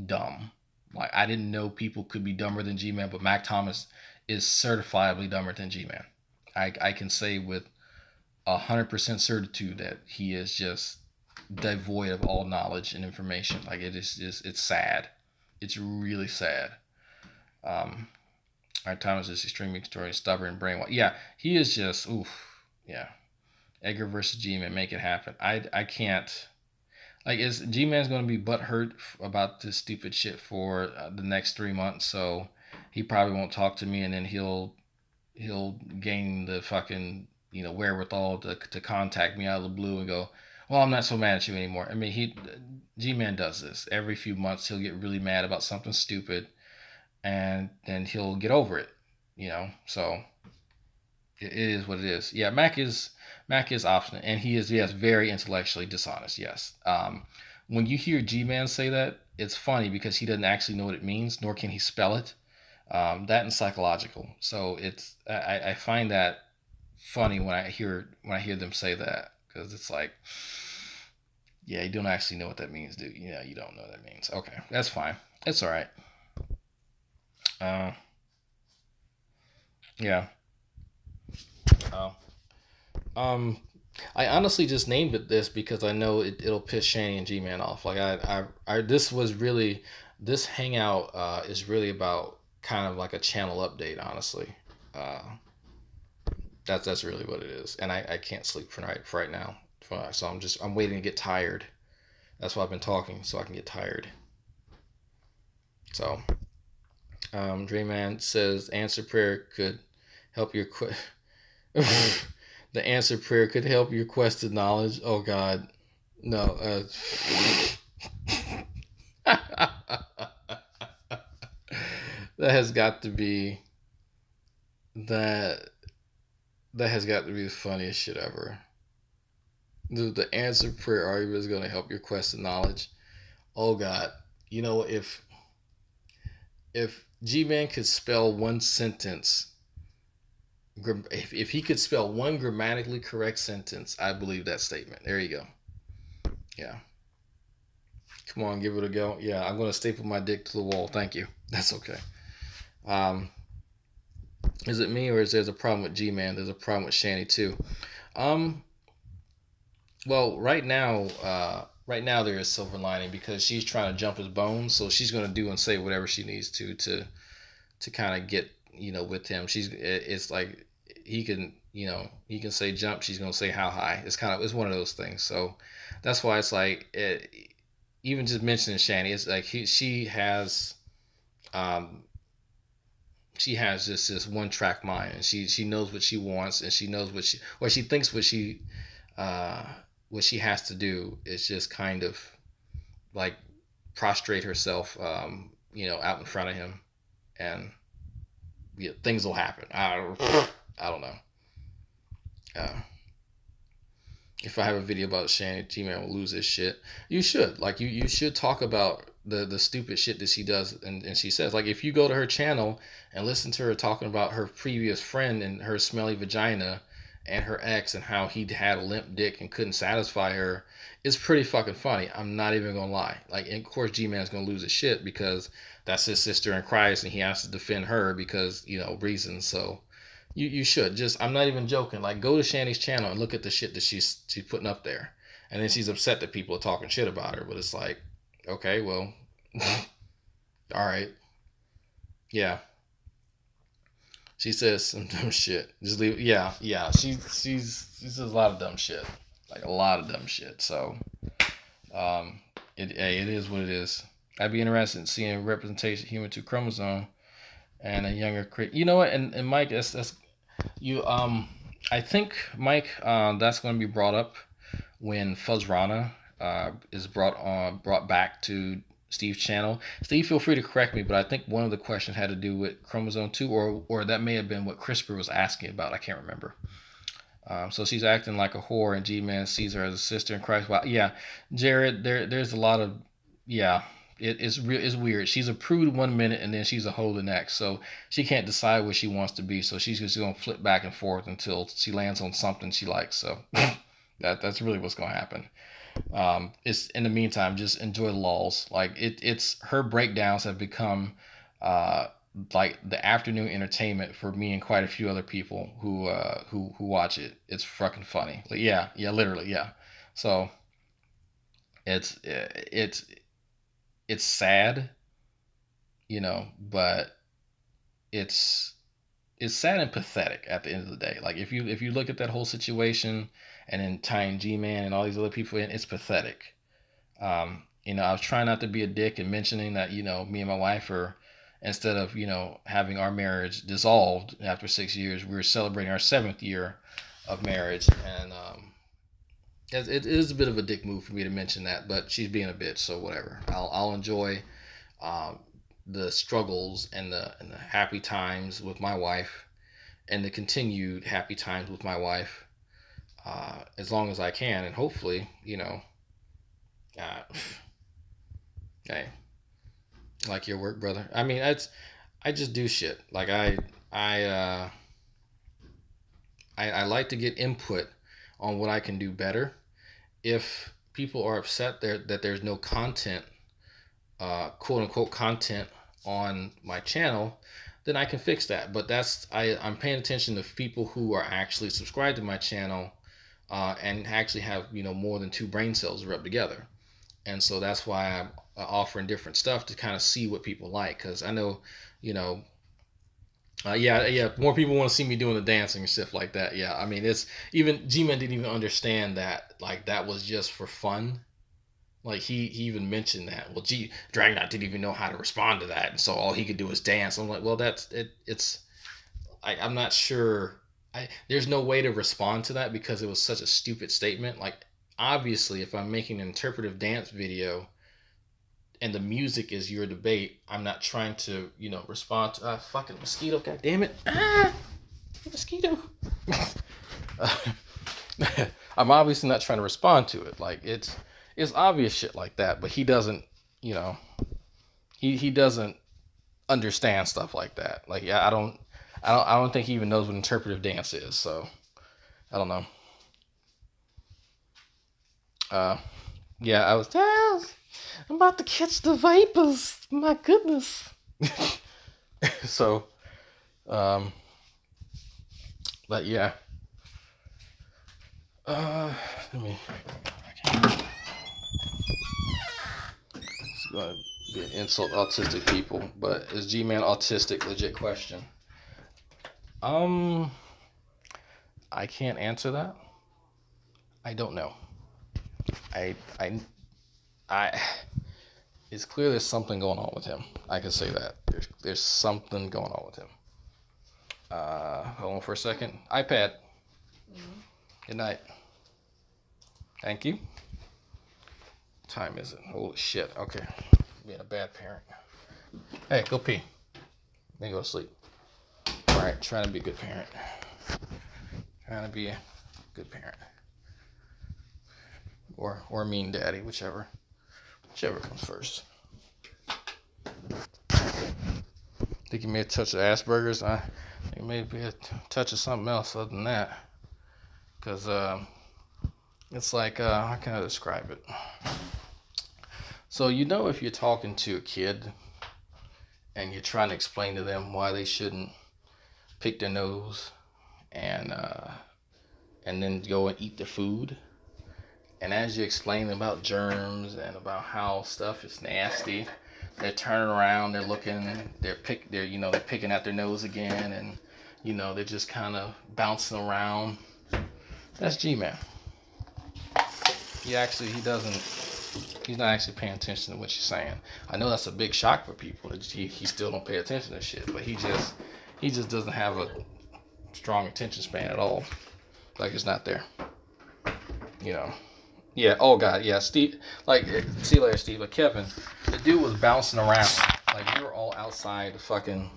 dumb. Like I didn't know people could be dumber than G-Man, but Mac Thomas is certifiably dumber than G-Man. I can say with 100% certitude that he is just devoid of all knowledge and information. Like it is just, it's sad. It's really sad. Um, our Thomas is extremely stubborn, brainwashed. Yeah, he is just oof. Yeah, Edgar versus G-Man, make it happen. I can't. Like, is G-Man's going to be butthurt about this stupid shit for the next 3 months? So he probably won't talk to me, and then he'll gain the fucking wherewithal to contact me out of the blue and go, well, I'm not so mad at you anymore. I mean, G-Man does this every few months. He'll get really mad about something stupid, and then he'll get over it. So it is what it is. Yeah, Mac is obstinate, and he is, yes, very intellectually dishonest. Yes. When you hear G-Man say that, it's funny because he doesn't actually know what it means, nor can he spell it. That and psychological. So I find that funny when I hear them say that, because it's like, yeah, you don't actually know what that means, dude. You don't know what that means. Okay, that's fine. It's all right. Uh, yeah. Uh, um, I honestly just named it this because I know it'll piss Shani and G-Man off. Like this was really, this hangout is really about kind of like a channel update. Honestly, uh, that's really what it is. And I can't sleep for right now. So I'm waiting to get tired. That's why I've been talking, so I can get tired. So, Dreamman says answer prayer could help your the answer prayer could help your quest to knowledge. Oh God, no. That has got to be that. That has got to be the funniest shit ever. The answer prayer argument is going to help your quest to knowledge. Oh God, if G-Man could spell one sentence If he could spell one grammatically correct sentence, I believe that statement. There you go. Yeah. Come on, give it a go. Yeah, I'm gonna staple my dick to the wall. Thank you. That's okay. Um, is it me or is there a problem with Gman? There's a problem with Shanny too. Um, well, right now there is silver lining because she's trying to jump his bones, so she's gonna do and say whatever she needs to kind of get with him. It's like he can say jump, she's gonna say how high. It's one of those things. So that's why it's like even just mentioning Shanny, it's like um she has just this one track mind, and she knows what she wants, and she knows what she thinks uh what she has to do is just kind of like prostrate herself out in front of him, and things will happen. I don't know. Uh, if I have a video about Shannon, G-Man will lose his shit. You should. Like, you should talk about the stupid shit that she does and she says. Like, if you go to her channel and listen to her talking about her previous friend and her smelly vagina and her ex and how he had a limp dick and couldn't satisfy her, it's pretty fucking funny. I'm not even gonna lie. Like, and of course G-Man's gonna lose his shit because that's his sister in Christ and he has to defend her because, reasons. So you should just, I'm not even joking. Like, go to Shanny's channel and look at the shit that she's putting up there. And then she's upset that people are talking shit about her. But it's like, okay, well, all right. Yeah. She says some dumb shit. Just leave. Yeah, yeah. She says a lot of dumb shit. Like a lot of dumb shit. So, it is what it is. I'd be interested in seeing representation of human 2 chromosome and a younger you know what, and Mike, that's you I think Mike, that's going to be brought up when Fuzzrana is brought back to Steve's channel. Steve, feel free to correct me, but I think one of the questions had to do with chromosome 2, or that may have been what CRISPR was asking about. I can't remember. So she's acting like a whore, and G-Man sees her as a sister in Christ. Well, yeah, Jared, there's a lot of, yeah, it's weird. She's a prude 1 minute, and then she's a hoe the next. So she can't decide what she wants to be. So she's just gonna flip back and forth until she lands on something she likes. So that's really what's gonna happen. It's in the meantime, just enjoy the lulls. Like it's her breakdowns have become like the afternoon entertainment for me and quite a few other people who watch it. It's fucking funny. Like, yeah, literally, yeah. So it's sad, but it's sad and pathetic at the end of the day. Like, if you look at that whole situation and then tying G-Man and all these other people in, it's pathetic. I was trying not to be a dick and mentioning that, me and my wife are, instead of, having our marriage dissolved after 6 years, we were celebrating our 7th year of marriage. And it is a bit of a dick move for me to mention that, but she's being a bitch, so whatever. I'll enjoy the struggles and the happy times with my wife and the continued happy times with my wife as long as I can, and hopefully, hey, like your work, brother. I mean, I just do shit. Like I like to get input on what I can do better. If people are upset that there's no content, quote unquote content on my channel, then I can fix that. But I'm paying attention to people who are actually subscribed to my channel and actually have more than 2 brain cells rubbed together. And so that's why I'm offering different stuff to kind of see what people like, because I know, more people want to see me doing the dancing and stuff like that. Yeah, I mean, it's even G-Man didn't even understand that, like, that was just for fun. Like, he even mentioned that. Well, Dragonite didn't even know how to respond to that, and so all he could do was dance. I'm like, well, that's it. It's I'm not sure. There's no way to respond to that because it was such a stupid statement. Like, obviously, if I'm making an interpretive dance video and the music is your debate, I'm not trying to, respond to fucking mosquito, god damn it. Mosquito. I'm obviously not trying to respond to it. Like, it's obvious shit like that, but he doesn't, he doesn't understand stuff like that. Like, yeah, I don't think he even knows what interpretive dance is. So I don't know. Yeah, I'm about to catch the vipers. My goodness. So, but yeah. Let me. It's gonna be an insult to autistic people, but is Gman autistic? Legit question. I can't answer that. I don't know. I it's clear there's something going on with him. I can say that. There's something going on with him. Hold on for a second. iPad. Mm-hmm. Good night. Thank you. What time is it? Holy shit. Okay. Being a bad parent. Hey, go pee. Then go to sleep. Alright, trying to be a good parent. Trying to be a good parent. Or mean daddy, whichever comes first. Think you may have touched Asperger's. I think maybe a touch of something else other than that. Because it's like, how can I describe it? So if you're talking to a kid and you're trying to explain to them why they shouldn't pick their nose and then go and eat the food. And as you explain about germs and about how stuff is nasty, they're turning around, they're looking, they're picking at their nose again, and they're just kind of bouncing around. That's G-Man. He's not actually paying attention to what you're saying. I know that's a big shock for people that he still don't pay attention to shit, but he just doesn't have a strong attention span at all. Like it's not there. Yeah, oh god, yeah, Steve, like, see you later, Steve, but Kevin, the dude was bouncing around, like, we were all outside the fucking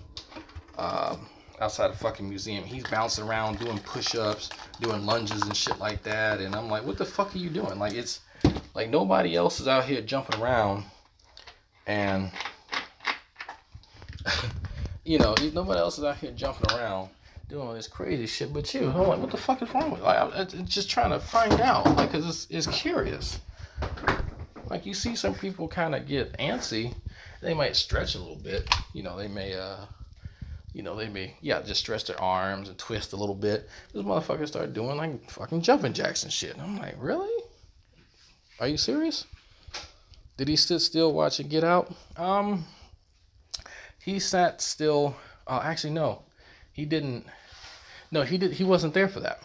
museum. He's bouncing around, doing push-ups, doing lunges and shit like that, and I'm like, what the fuck are you doing? Like, it's, like, nobody else is out here jumping around, and, nobody else is out here jumping around, doing all this crazy shit but you. I'm like, what the fuck is wrong with you? Like, I'm just trying to find out, like, because it's curious. Like, you see some people kind of get antsy, they might stretch a little bit, they may just stretch their arms and twist a little bit. This motherfucker started doing like fucking jumping jacks and shit. I'm like, really? Are you serious? Did he sit still watching Get Out? He sat still. Actually, no, he didn't. No, he wasn't there for that.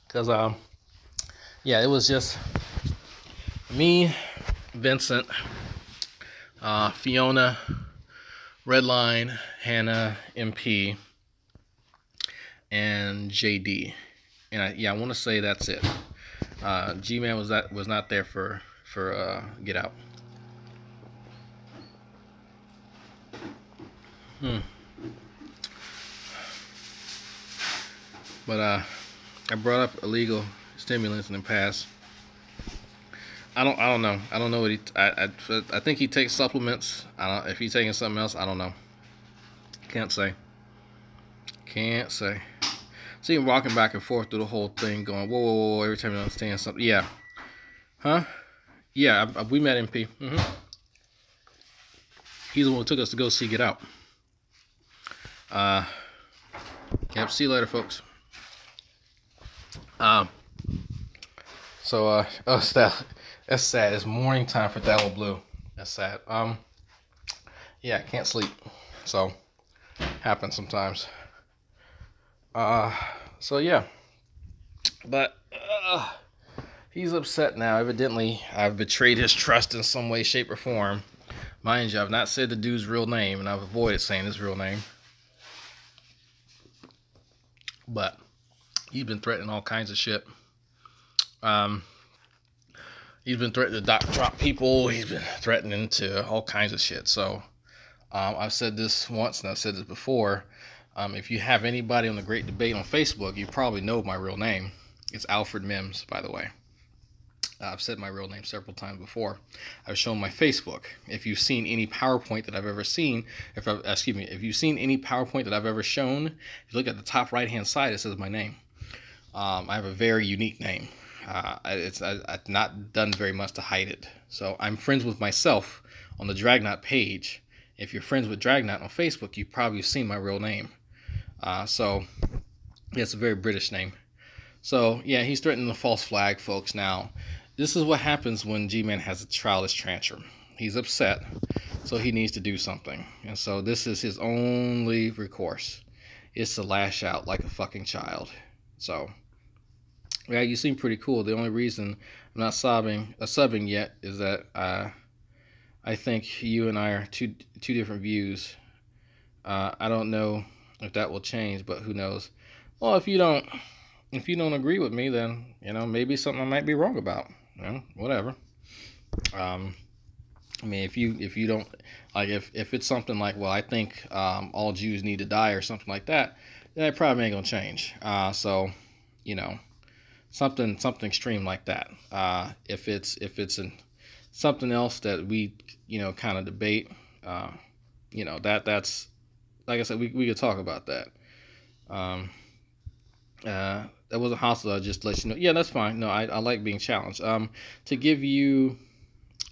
Cause it was just me, Vincent, Fiona, Redline, Hannah, MP, and JD. And I want to say that's it. G-Man was not there for Get Out. But I brought up illegal stimulants in the past. I don't know. I don't know what I think he takes supplements. I don't. If he's taking something else, I don't know. Can't say. See him walking back and forth through the whole thing, going whoa every time you understand something. Yeah. Huh? Yeah. We met MP. He's the one who took us to go see Get Out. Yep. See you later, folks. That's sad. It's morning time for Dallo Blue. That's sad. Yeah, I can't sleep. So, happens sometimes. So yeah. But, he's upset now. Evidently, I've betrayed his trust in some way, shape, or form. Mind you, I've not said the dude's real name, and I've avoided saying his real name. But, he's been threatening all kinds of shit. He's been threatening to drop people. He's been threatening to all kinds of shit. So, I've said this once and I've said this before. If you have anybody on the Great Debate on Facebook, you probably know my real name. It's Alfred Mims, by the way. I've said my real name several times before. I've shown my Facebook. If you've seen any PowerPoint that I've ever seen, if you've seen any PowerPoint that I've ever shown, if you look at the top right hand side, it says my name. I have a very unique name. I've not done very much to hide it. So I'm friends with myself on the Dragnot page. If you're friends with Dragnot on Facebook, you've probably seen my real name. So yeah, it's a very British name. So yeah, he's threatening the false flag, folks. Now, this is what happens when Gman has a childish tantrum. He's upset, so he needs to do something. And so this is his only recourse. It's to lash out like a fucking child. So, yeah, you seem pretty cool. The only reason I'm not subbing yet is that I think you and I are two different views. I don't know if that will change, but who knows? Well, if you don't agree with me, then maybe something I might be wrong about. Whatever. I mean, if you don't like, if it's something like, well, I think all Jews need to die or something like that, then it probably ain't gonna change. So, something extreme like that. If it's something else that we kind of debate, that's like I said, we could talk about that. That wasn't hostile. I just let you know. Yeah, that's fine. No, I like being challenged. To give you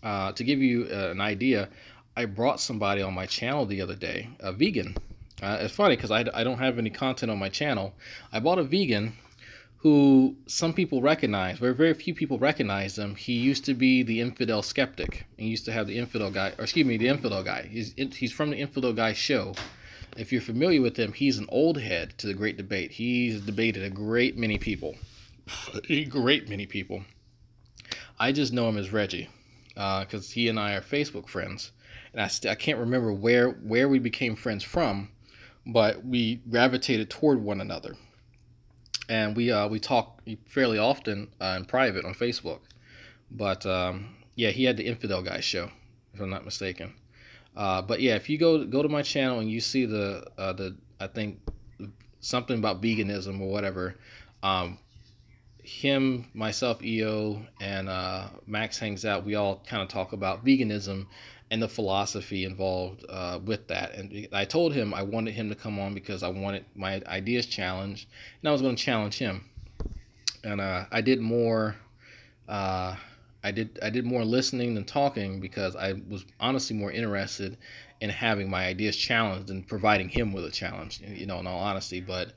an idea, I brought somebody on my channel the other day, a vegan. It's funny because I don't have any content on my channel. I bought a vegan who some people recognize, very few people recognize him. He used to be the infidel skeptic. He used to have the infidel guy, the infidel guy. He's from the infidel guy show. If you're familiar with him, he's an old head to the Great Debate. He's debated a great many people. I just know him as Reggie, because he and I are Facebook friends. And I can't remember where we became friends from, but we gravitated toward one another. And we talk fairly often in private on Facebook. But yeah, he had the infidel guy show, if I'm not mistaken. But yeah, if you go to my channel and you see the I think something about veganism or whatever, him, myself, EO, and Max Hangs Out, we all kind of talk about veganism and the philosophy involved with that. And I told him I wanted him to come on because I wanted my ideas challenged, and I was going to challenge him. And I did more. I did more listening than talking because I was honestly more interested in having my ideas challenged than providing him with a challenge, in all honesty. But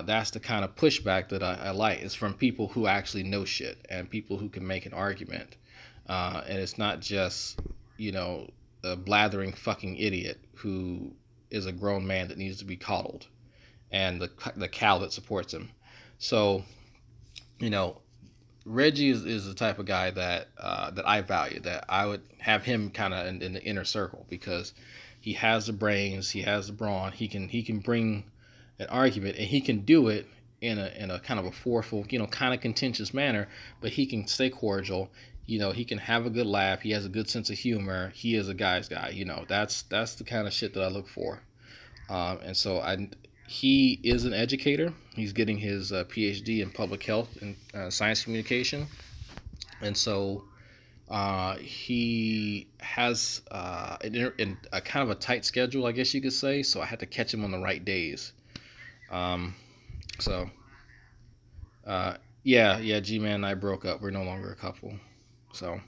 that's the kind of pushback that I like. It's from people who actually know shit and people who can make an argument. And it's not just, a blathering fucking idiot who is a grown man that needs to be coddled and the cow that supports him. So, Reggie is the type of guy that I value, that I would have him kind of in the inner circle because he has the brains, he has the brawn, he can bring an argument, and he can do it in a kind of a forceful, kind of contentious manner, but he can stay cordial. He can have a good laugh. He has a good sense of humor. He is a guy's guy. That's the kind of shit that I look for. And so he is an educator. He's getting his PhD in public health and science communication. And so he has a kind of a tight schedule, I guess you could say. So I had to catch him on the right days. Yeah, Gman and I broke up. We're no longer a couple. So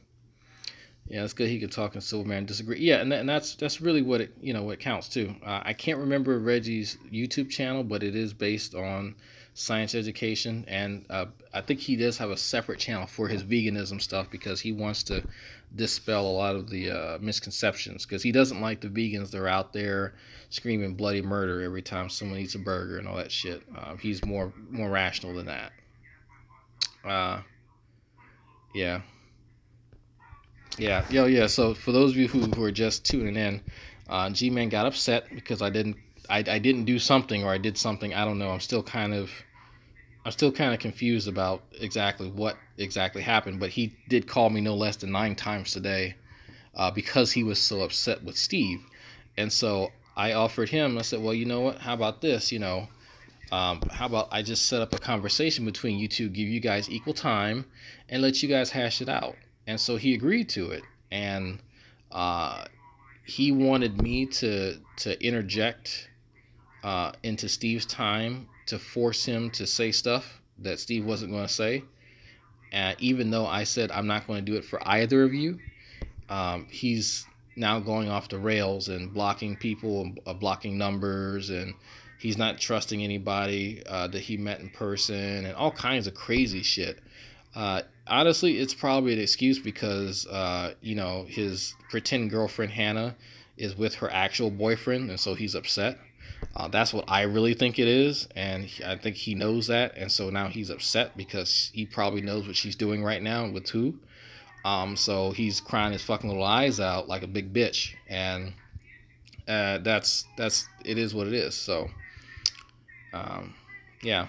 yeah, it's good he could talk and Silverman disagree. Yeah, and that's really what what counts too. I can't remember Reggie's YouTube channel, but it is based on science education, and I think he does have a separate channel for his veganism stuff because he wants to dispel a lot of the misconceptions, because he doesn't like the vegans that are out there screaming bloody murder every time someone eats a burger and all that shit. He's more rational than that. Yeah. Yeah. So for those of you who are just tuning in, G-Man got upset because I didn't do something, or I did something. I don't know. I'm still kind of confused about what exactly happened. But he did call me no less than 9 times today because he was so upset with Steve. And so I offered him. I said, well, you know what? How about this? How about I just set up a conversation between you two, give you guys equal time, and let you guys hash it out? And so he agreed to it, and uh, he wanted me to interject into Steve's time to force him to say stuff that Steve wasn't going to say. Even though I said I'm not going to do it for either of you, he's now going off the rails and blocking people, and blocking numbers, and he's not trusting anybody that he met in person, and all kinds of crazy shit. Honestly, it's probably an excuse because his pretend girlfriend Hannah is with her actual boyfriend, and so he's upset. That's what I really think it is, and I think he knows that, and so now he's upset because he probably knows what she's doing right now with who. So he's crying his fucking little eyes out like a big bitch, and that's it is what it is. So, yeah,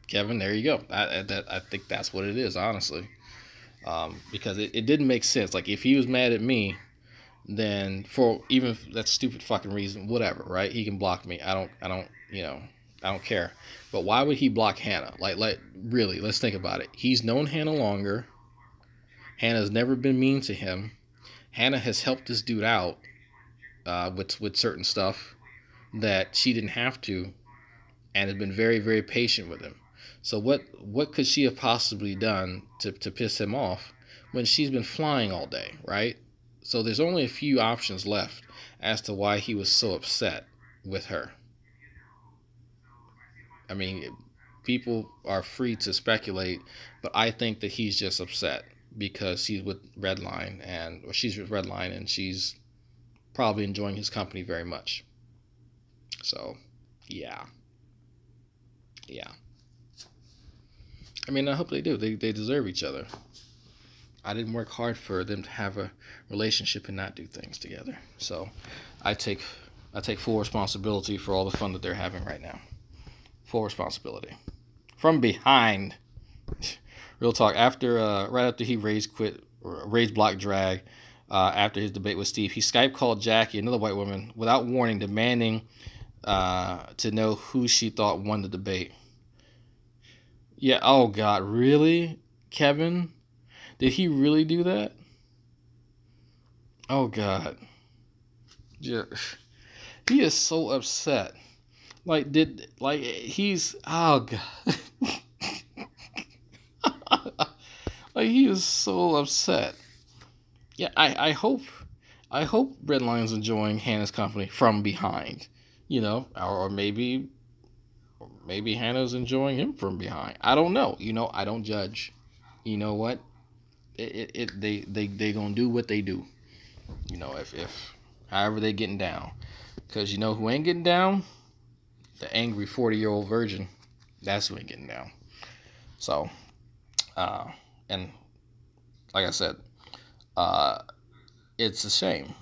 Kevin, there you go. I think that's what it is, honestly, because it didn't make sense. Like if he was mad at me, then for even that stupid fucking reason, whatever, right? He can block me. I don't care. But why would he block Hannah? Like really, let's think about it. He's known Hannah longer. Hannah's never been mean to him. Hannah has helped this dude out with certain stuff that she didn't have to, and has been very, very patient with him. So what could she have possibly done to piss him off when she's been flying all day, right? So there's only a few options left as to why he was so upset with her. I mean, people are free to speculate, but I think that he's just upset because he's with Redline, or she's with Redline, and she's probably enjoying his company very much. So, yeah. I mean, I hope they do. They deserve each other. I didn't work hard for them to have a relationship and not do things together. So, I take full responsibility for all the fun that they're having right now. Full responsibility. From behind. Real talk. Right after he rage block drag, after his debate with Steve, he Skype called Jackie, another white woman, without warning, demanding to know who she thought won the debate. Yeah. Oh God, really, Kevin? Did he really do that? Oh God. Yeah. He is so upset. He's, oh God. Like he is so upset. Yeah, I hope Redline's enjoying Hannah's company from behind, or maybe Hannah's enjoying him from behind. I don't know. I don't judge. You know what? They gonna do what they do. If however they getting down, because who ain't getting down? The angry 40-year-old virgin. That's who ain't getting down. So, and like I said, it's a shame.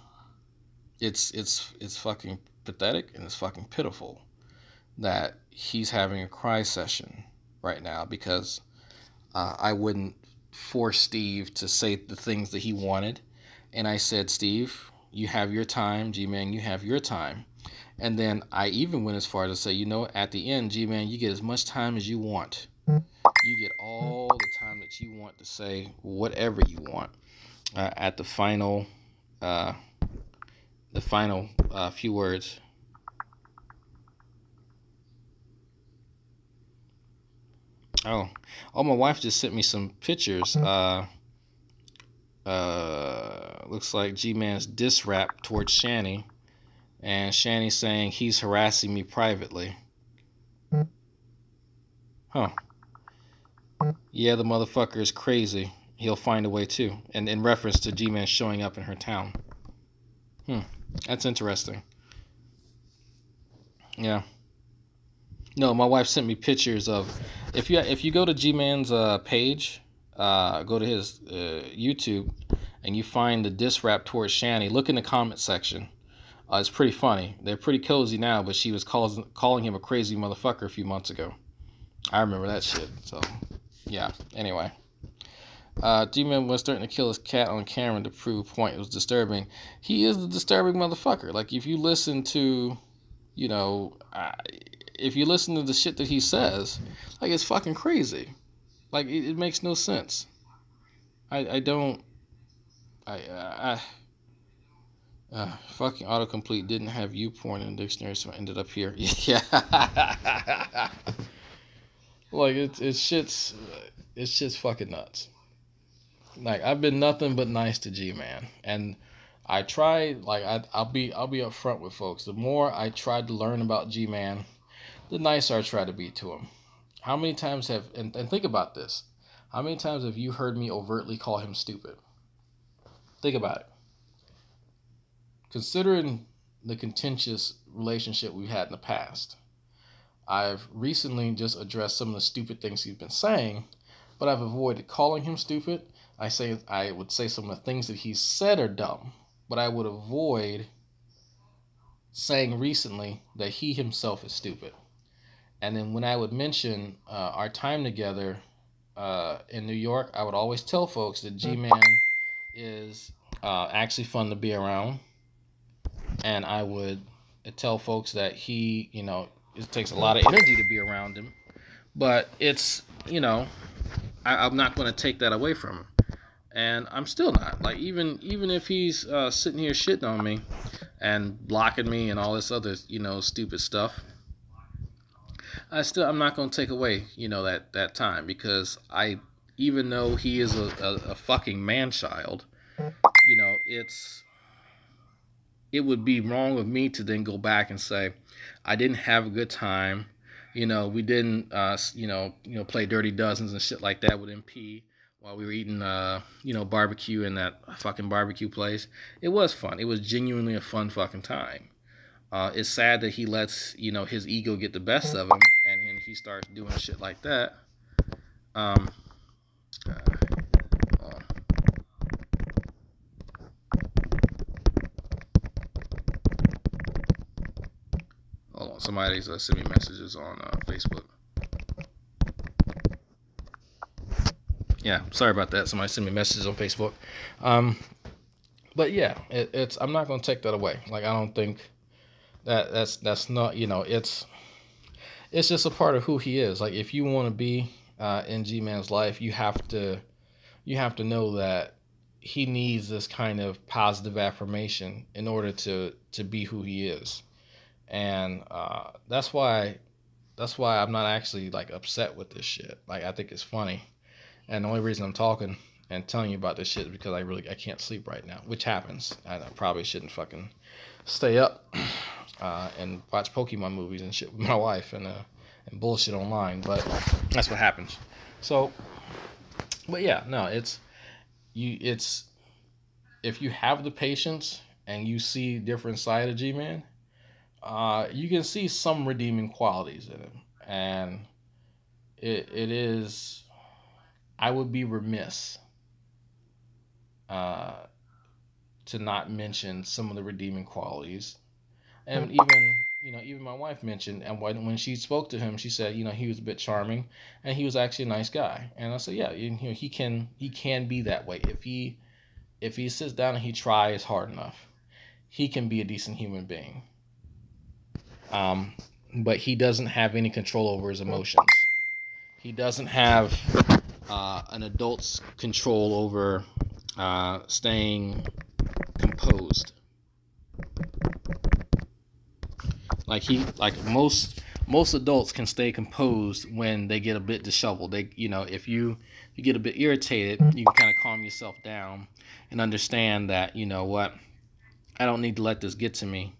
It's fucking pathetic, and it's fucking pitiful that he's having a cry session right now because I wouldn't force Steve to say the things that he wanted, and I said, Steve, you have your time. Gman, you have your time. And then I even went as far as to say, at the end, Gman, you get as much time as you want. You get all the time that you want to say whatever you want at the final few words. Oh, my wife just sent me some pictures. Looks like G-Man's diss rap towards Shani, and Shani saying he's harassing me privately. Huh. Yeah, the motherfucker is crazy. He'll find a way too. And in reference to G-Man showing up in her town. That's interesting. Yeah. No, my wife sent me pictures of, if you go to G-Man's page, go to his YouTube, and you find the diss rap towards Shani, look in the comment section. It's pretty funny. They're pretty cozy now, but she was calling him a crazy motherfucker a few months ago. I remember that shit. So, yeah. Anyway. G-Man was starting to kill his cat on camera to prove a point. It was disturbing. He is the disturbing motherfucker. Like, if you listen to You know, if you listen to the shit that he says, like, it's fucking crazy. Like, it makes no sense. I don't. Fucking autocomplete didn't have YouPorn in the dictionary, so I ended up here. Yeah. Like, it's just fucking nuts. Like, I've been nothing but nice to Gman, and I try, like, I'll be upfront with folks. The more I tried to learn about Gman, the nicer I try to be to him. How many times and think about this, how many times have you heard me overtly call him stupid? Think about it. Considering the contentious relationship we've had in the past, I've recently just addressed some of the stupid things he's been saying, but I've avoided calling him stupid. I would say some of the things that he's said are dumb, but I would avoid saying recently that he himself is stupid. And then when I would mention our time together in New York, I would always tell folks that G-Man is actually fun to be around. And I would tell folks that he, it takes a lot of energy to be around him. But it's, I'm not going to take that away from him. And I'm still not. Like, even if he's sitting here shitting on me and blocking me and all this other, stupid stuff, I'm not going to take away, that time, because even though he is a fucking man-child, it would be wrong of me to then go back and say, I didn't have a good time. We didn't, play Dirty Dozens and shit like that with MP while we were eating, barbecue in that fucking barbecue place. It was fun. It was genuinely a fun fucking time. It's sad that he lets, his ego get the best of him, and he starts doing shit like that. Um, Hold on, somebody's sending me messages on Facebook. Yeah, sorry about that. Somebody sent me messages on Facebook. But yeah, it's I'm not gonna take that away. Like, I don't think that's not, it's just a part of who he is. Like, if you want to be in G-Man's life, you have to know that he needs this kind of positive affirmation in order to be who he is. And that's why I'm not actually, like, upset with this shit. Like, I think it's funny. And the only reason I'm talking and telling you about this shit is because I can't sleep right now, which happens. I probably shouldn't fucking stay up and watch Pokemon movies and shit with my wife and bullshit online, but that's what happens. So, but yeah, no, it's if you have the patience and you see different side of G-Man, you can see some redeeming qualities in him, and it is. I would be remiss to not mention some of the redeeming qualities, and even my wife mentioned, and when she spoke to him, she said, he was a bit charming, and he was actually a nice guy. And I said, yeah, he can be that way if he sits down and he tries hard enough. He can be a decent human being. But he doesn't have any control over his emotions. He doesn't have an adult's control over staying composed. Like most adults can stay composed when they get a bit disheveled. If you get a bit irritated, you can kind of calm yourself down and understand that, what, I don't need to let this get to me.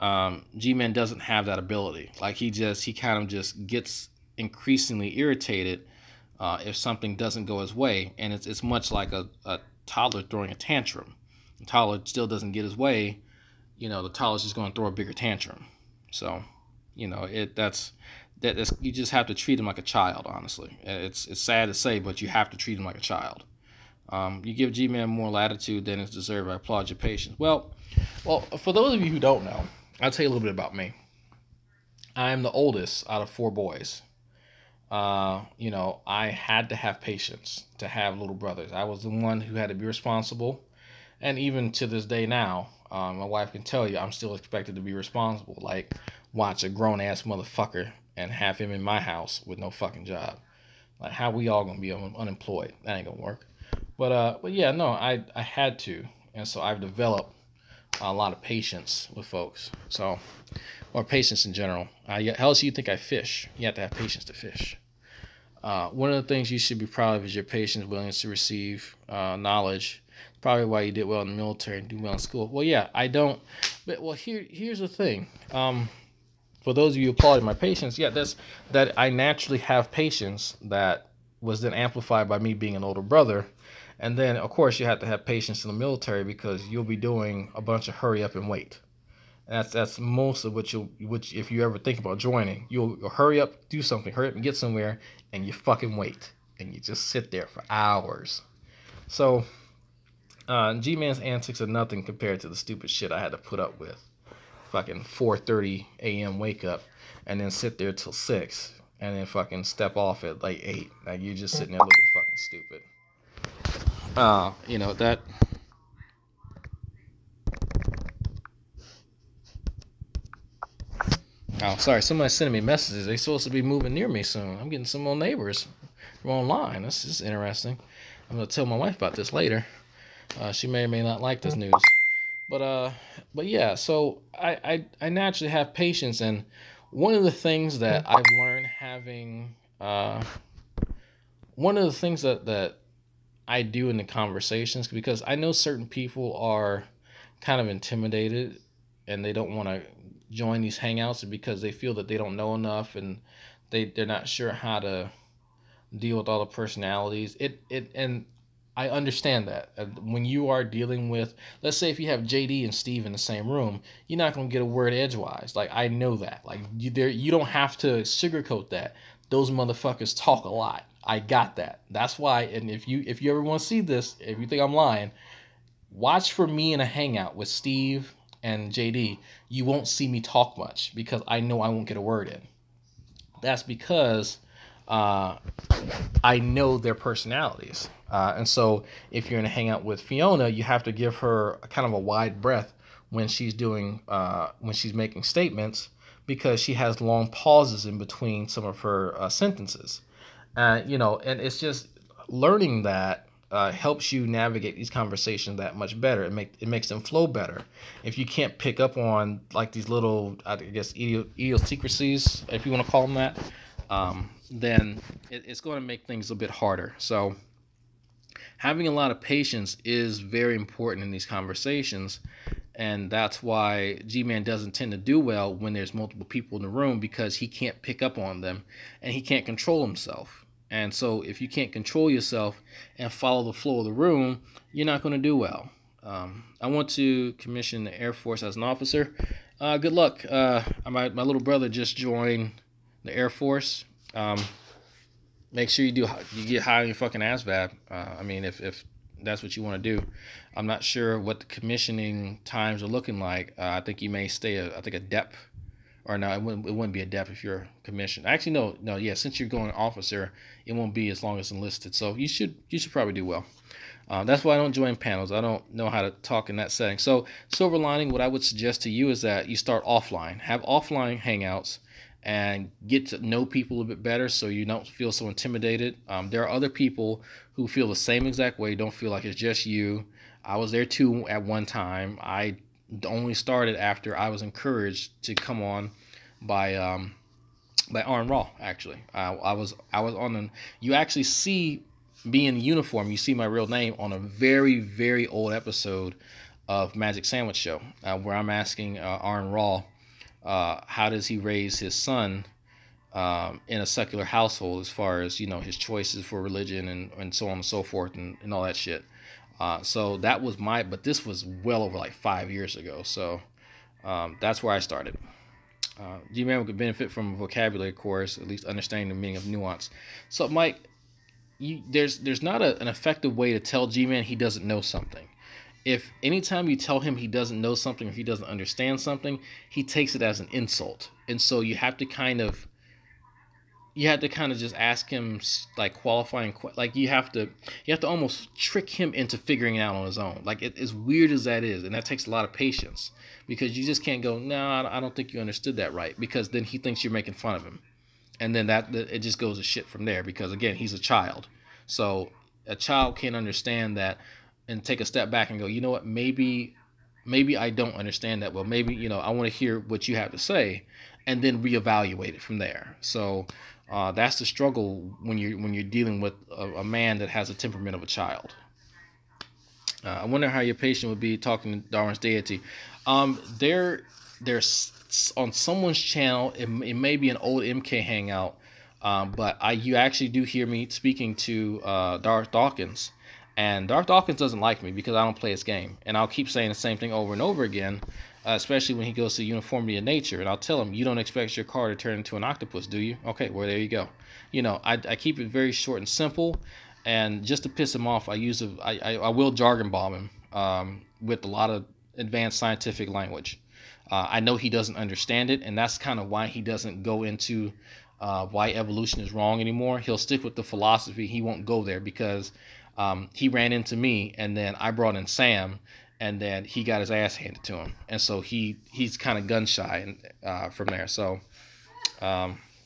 G-Man doesn't have that ability. Like, he kind of just gets increasingly irritated if something doesn't go his way, and it's much like a toddler throwing a tantrum. The toddler still doesn't get his way, the toddler's just going to throw a bigger tantrum. So, that's you just have to treat him like a child. Honestly, it's sad to say, but you have to treat him like a child. You give G-Man more latitude than is deserved. I applaud your patience. Well, for those of you who don't know, I'll tell you a little bit about me. I'm the oldest out of 4 boys. I had to have patience to have little brothers. I was the one who had to be responsible, And even to this day now, my wife can tell you I'm still expected to be responsible. Like, watch a grown ass motherfucker and have him in my house with no fucking job. Like, how we all gonna be unemployed? That ain't gonna work. But yeah, no, I had to, and so I've developed a lot of patience with folks. So, or patience in general. How else do you think I fish? You have to have patience to fish. One of the things you should be proud of is your patience, willingness to receive knowledge. Probably why you did well in the military and do well in school. Well, yeah, I don't. But well, here's the thing. For those of you who applauded my patience, yeah, that's that I naturally have patience that was then amplified by me being an older brother. And then, of course, you have to have patience in the military because you'll be doing a bunch of hurry up and wait. That's most of which if you ever think about joining, you'll hurry up, do something, hurry up and get somewhere, and you fucking wait, and you just sit there for hours. So, G-Man's antics are nothing compared to the stupid shit I had to put up with. Fucking 4:30 a.m. wake up, and then sit there till 6, and then fucking step off at like 8. Like you're just sitting there looking fucking stupid. That. Oh, sorry. Somebody's sending me messages. They're supposed to be moving near me soon. I'm getting some more neighbors online. This is interesting. I'm gonna tell my wife about this later. She may or may not like this news. But yeah. So I naturally have patience, and one of the things that I've learned having one of the things that I do in the conversations, because I know certain people are kind of intimidated and they don't want to join these hangouts because they feel that they don't know enough, and they're not sure how to deal with all the personalities. And I understand that. When you are dealing with, let's say if you have JD and Steve in the same room, you're not going to get a word edgewise. Like, I know that. Like, you don't have to sugarcoat that. Those motherfuckers talk a lot. I got that. That's why. And if you ever want to see this, if you think I'm lying, watch for me in a hangout with Steve and JD. You won't see me talk much because I know I won't get a word in. That's because I know their personalities. And so if you're in a hangout with Fiona, you have to give her kind of a wide breath when she's making statements, because she has long pauses in between some of her sentences. And it's just learning that helps you navigate these conversations that much better. It makes them flow better. If you can't pick up on like these little, I guess, idiosyncrasies, if you want to call them that, then it's going to make things a bit harder. So having a lot of patience is very important in these conversations. And that's why G-Man doesn't tend to do well when there's multiple people in the room, because he can't pick up on them and he can't control himself. And so if you can't control yourself and follow the flow of the room, you're not going to do well. I want to commission the Air Force as an officer. Good luck. My little brother just joined the Air Force. Make sure you get high on your fucking ASVAB. I mean, if that's what you want to do. I'm not sure what the commissioning times are looking like. I think you may stay a DEP, or no, it wouldn't be a DEP if you're commissioned. Actually, no, yeah, since you're going officer, it won't be as long as enlisted. So you should probably do well. That's why I don't join panels. I don't know how to talk in that setting. So silver lining, what I would suggest to you is that you start offline. Have offline hangouts and get to know people a bit better so you don't feel so intimidated. There are other people who feel the same exact way, don't feel like it's just you. I was there too at one time. I only started after I was encouraged to come on by Arn Raw, actually. I was on you actually see me in uniform, you see my real name on a very, very old episode of Magic Sandwich Show, where I'm asking Arn Raw, how does he raise his son in a secular household, as far as his choices for religion and so on and so forth, and all that shit. So that was but this was well over like 5 years ago. So that's where I started. G-Man could benefit from a vocabulary course, at least understanding the meaning of nuance. So Mike, there's not an effective way to tell G-Man he doesn't know something. If anytime you tell him he doesn't know something or he doesn't understand something, he takes it as an insult. And so you have to kind of you have to kind of just ask him like qualifying, like you have to almost trick him into figuring it out on his own. Like as weird as that is, and that takes a lot of patience, because you just can't go, no, I don't think you understood that right, because then he thinks you're making fun of him, and then that it just goes to shit from there, because again, he's a child. So a child can't understand that and take a step back and go, you know what, maybe I don't understand that well, maybe, I want to hear what you have to say, and then reevaluate it from there. So that's the struggle when you're dealing with a man that has a temperament of a child. I wonder how your patient would be talking to Darwin's deity. There's on someone's channel. It may be an old MK hangout, but you actually do hear me speaking to Darth Dawkins, and Darth Dawkins doesn't like me because I don't play his game, and I'll keep saying the same thing over and over again. Especially when he goes to uniformity of nature, and I'll tell him, you don't expect your car to turn into an octopus, do you? Okay, well, there you go. I keep it very short and simple, and just to piss him off, I will jargon bomb him with a lot of advanced scientific language. I know he doesn't understand it, and that's kind of why he doesn't go into why evolution is wrong anymore. He'll stick with the philosophy. He won't go there because he ran into me, and then I brought in Sam, and then he got his ass handed to him, and so he's kind of gun shy from there. So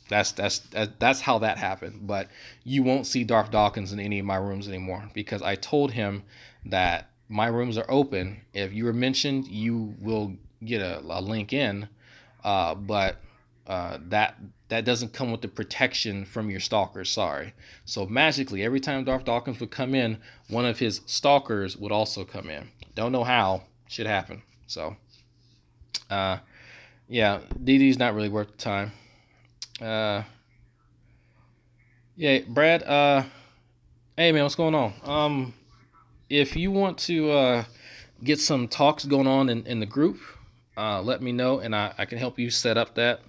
that's how that happened. But you won't see Darth Dawkins in any of my rooms anymore, because I told him that my rooms are open. If you were mentioned, you will get a link in, but that doesn't come with the protection from your stalkers. Sorry. So magically, every time Darth Dawkins would come in, one of his stalkers would also come in. Don't know how. Should happen. So, yeah, DD's not really worth the time. Yeah, Brad. Hey man, what's going on? If you want to get some talks going on in the group, let me know, and I can help you set up that.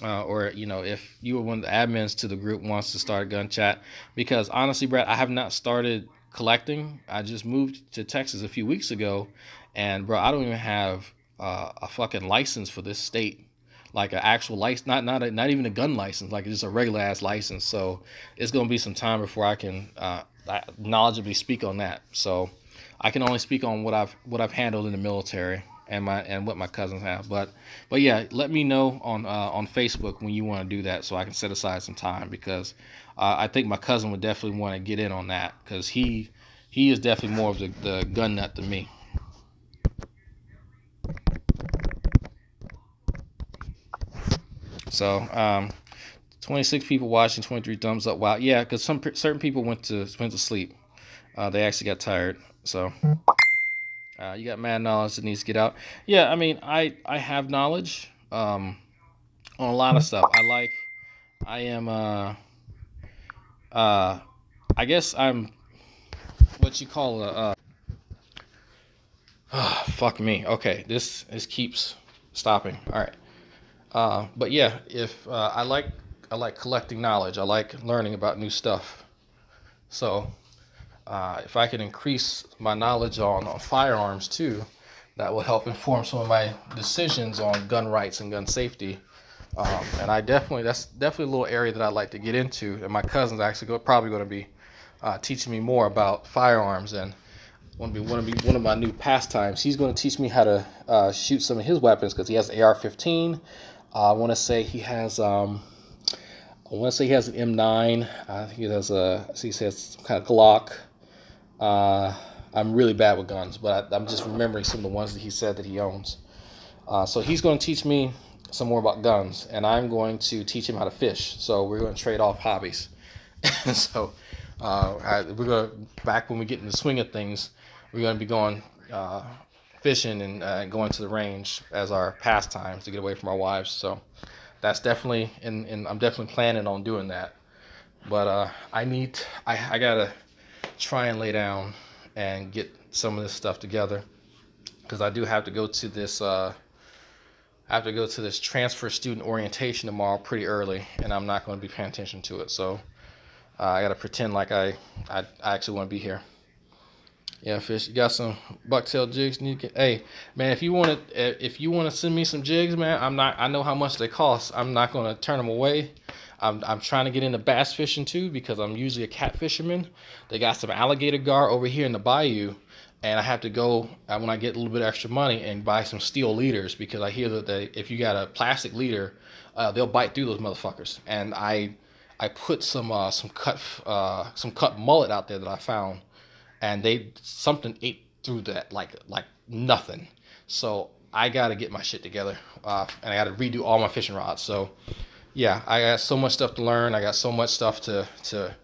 Or if you were one of the admins to the group wants to start a gun chat, because honestly, Brad, I have not started collecting. I just moved to Texas a few weeks ago, and bro, I don't even have a fucking license for this state, like an actual license, not even a gun license, like just a regular ass license. So it's gonna be some time before I can knowledgeably speak on that. So I can only speak on what I've handled in the military and what my cousins have. But yeah, let me know on Facebook when you want to do that, so I can set aside some time, because I think my cousin would definitely want to get in on that, because he is definitely more of the gun nut than me. So 26 people watching, 23 thumbs up. Wow, yeah, because certain people went to sleep. They actually got tired. So you got mad knowledge that needs to get out. Yeah, I mean, I have knowledge on a lot of stuff. I am I guess I'm what you call a fuck me. Okay, this keeps stopping. All right. But yeah, if I like collecting knowledge. I like learning about new stuff. So if I can increase my knowledge on firearms too, that will help inform some of my decisions on gun rights and gun safety. And that's definitely a little area that I'd like to get into. And my cousin's actually probably going to be teaching me more about firearms, and want to be one of my new pastimes. He's going to teach me how to shoot some of his weapons, because he has an AR-15. I want to say he has an M9. I think he has some kind of Glock. I'm really bad with guns, but I'm just remembering some of the ones that he said that he owns. So he's going to teach me some more about guns, and I'm going to teach him how to fish. So we're going to trade off hobbies. So we're going to, back when we get in the swing of things, we're going to be going fishing and going to the range as our pastimes to get away from our wives. So that's definitely, and I'm definitely planning on doing that. But I gotta try and lay down and get some of this stuff together, because I do have to go to this transfer student orientation tomorrow pretty early, and I'm not going to be paying attention to it. So I got to pretend like I actually want to be here. Yeah, fish. You got some bucktail jigs? Hey, man, if you want to send me some jigs, man, I'm not. I know how much they cost. I'm not gonna turn them away. I'm trying to get into bass fishing too because I'm usually a cat fisherman. They got some alligator gar over here in the bayou, and I have to go when I get a little bit extra money and buy some steel leaders because I hear that if you got a plastic leader, they'll bite through those motherfuckers. And I put some cut mullet out there that I found, and something ate through that like nothing. So I got to get my shit together, and I got to redo all my fishing rods. So yeah, I got so much stuff to learn. I got so much stuff to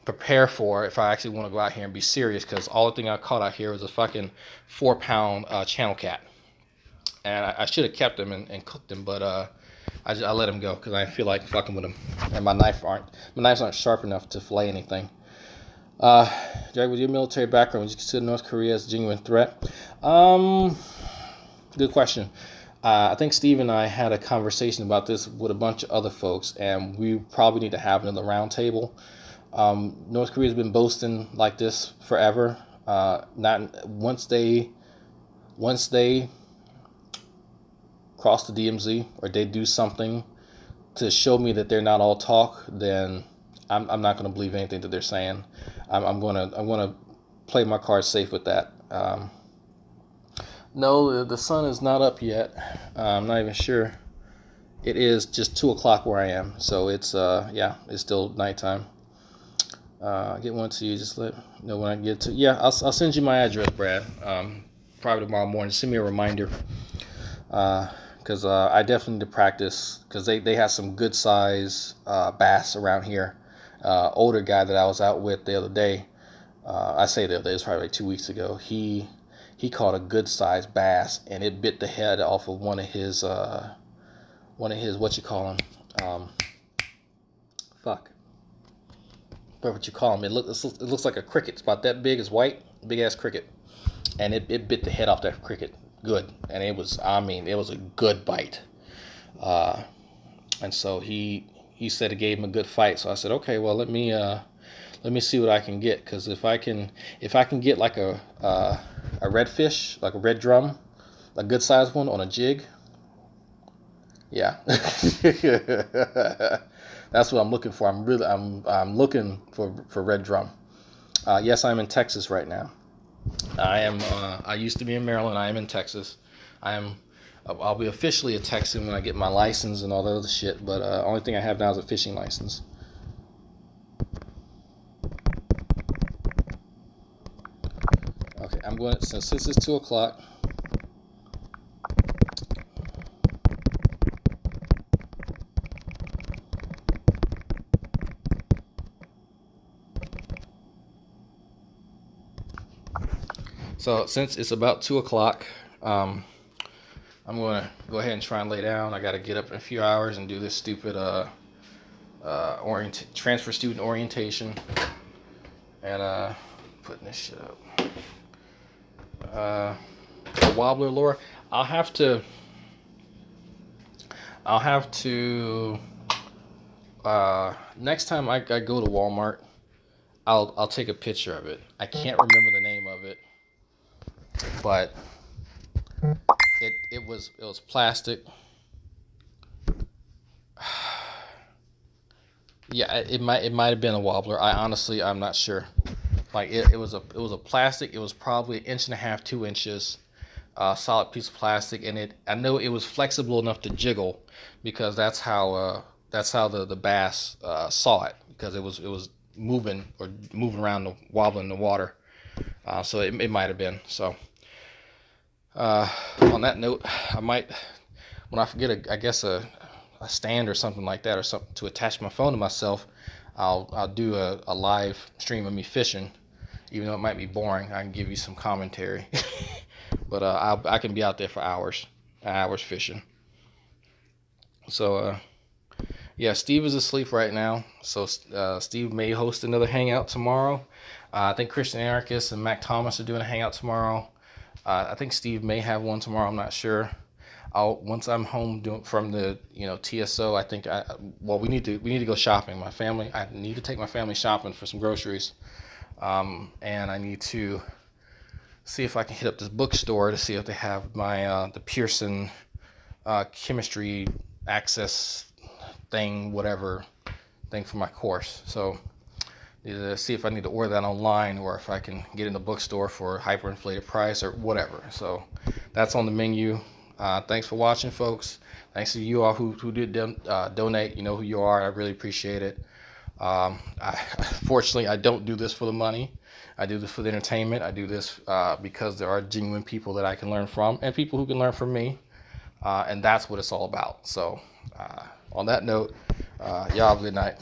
prepare for if I actually want to go out here and be serious. Because all the thing I caught out here was a fucking 4 pound channel cat, and I should have kept him and cooked him, but I let him go because I feel like fucking with him, and my knives aren't sharp enough to fillet anything. Jack, with your military background, would you consider North Korea as a genuine threat? Good question. I think Steve and I had a conversation about this with a bunch of other folks, and we probably need to have another roundtable. North Korea's been boasting like this forever. Not once they cross the DMZ or they do something to show me that they're not all talk, then I'm not going to believe anything that they're saying. I'm going to play my cards safe with that. No, the sun is not up yet. I'm not even sure. It is just 2 o'clock where I am, so it's it's still nighttime. Get one to you. Just let me know when I get to. Yeah, I'll send you my address, Brad. Probably tomorrow morning. Send me a reminder. Because I definitely need to practice. Because they have some good size bass around here. Older guy that I was out with the other day. I say the other day, it was probably like 2 weeks ago. He caught a good sized bass, and it bit the head off of one of his what you call them, fuck, what you call them. It looks like a cricket. It's about that big. It's white, big ass cricket, and it bit the head off that cricket good, and it was a good bite, and so he said it gave him a good fight. So I said, okay, well let me see what I can get, because if I can get like a redfish, like a red drum, a good sized one on a jig, yeah, that's what I'm looking for. I'm looking for red drum. Yes, I'm in Texas right now. I used to be in Maryland. I am in Texas. I'll be officially a Texan when I get my license and all that other shit. But only thing I have now is a fishing license. Okay, I'm going since this is 2 o'clock. So since it's about 2 o'clock, I'm going to go ahead and try and lay down. I got to get up in a few hours and do this stupid transfer student orientation, and putting this shit up. The wobbler lure. I'll have to next time I go to Walmart, I'll take a picture of it. I can't remember the name of it, but it was plastic. Yeah, it might have been a wobbler. I'm not sure. Like it was a plastic. It was probably 1.5 to 2 inches, solid piece of plastic, and I know it was flexible enough to jiggle, because that's how the bass saw it, because it was moving around, wobbling the water. So it might have been. So on that note, I might, when I forget a stand or something like that, or something to attach my phone to myself, I'll do a live stream of me fishing. Even though it might be boring, I can give you some commentary. But I can be out there for hours fishing. So yeah, Steve is asleep right now. So Steve may host another hangout tomorrow. I think Christian Anarchist and Mac Thomas are doing a hangout tomorrow. I think Steve may have one tomorrow. I'm not sure. Once I'm home from the TSO, I think we need to go shopping. I need to take my family shopping for some groceries, and I need to see if I can hit up this bookstore to see if they have my the Pearson chemistry access thing, whatever thing for my course. So either see if I need to order that online or if I can get in the bookstore for hyperinflated price or whatever. So that's on the menu. Thanks for watching, folks. Thanks to you all who did donate. You know who you are. I really appreciate it. Fortunately, I don't do this for the money. I do this for the entertainment. I do this because there are genuine people that I can learn from and people who can learn from me. And that's what it's all about. So on that note, y'all have a good night.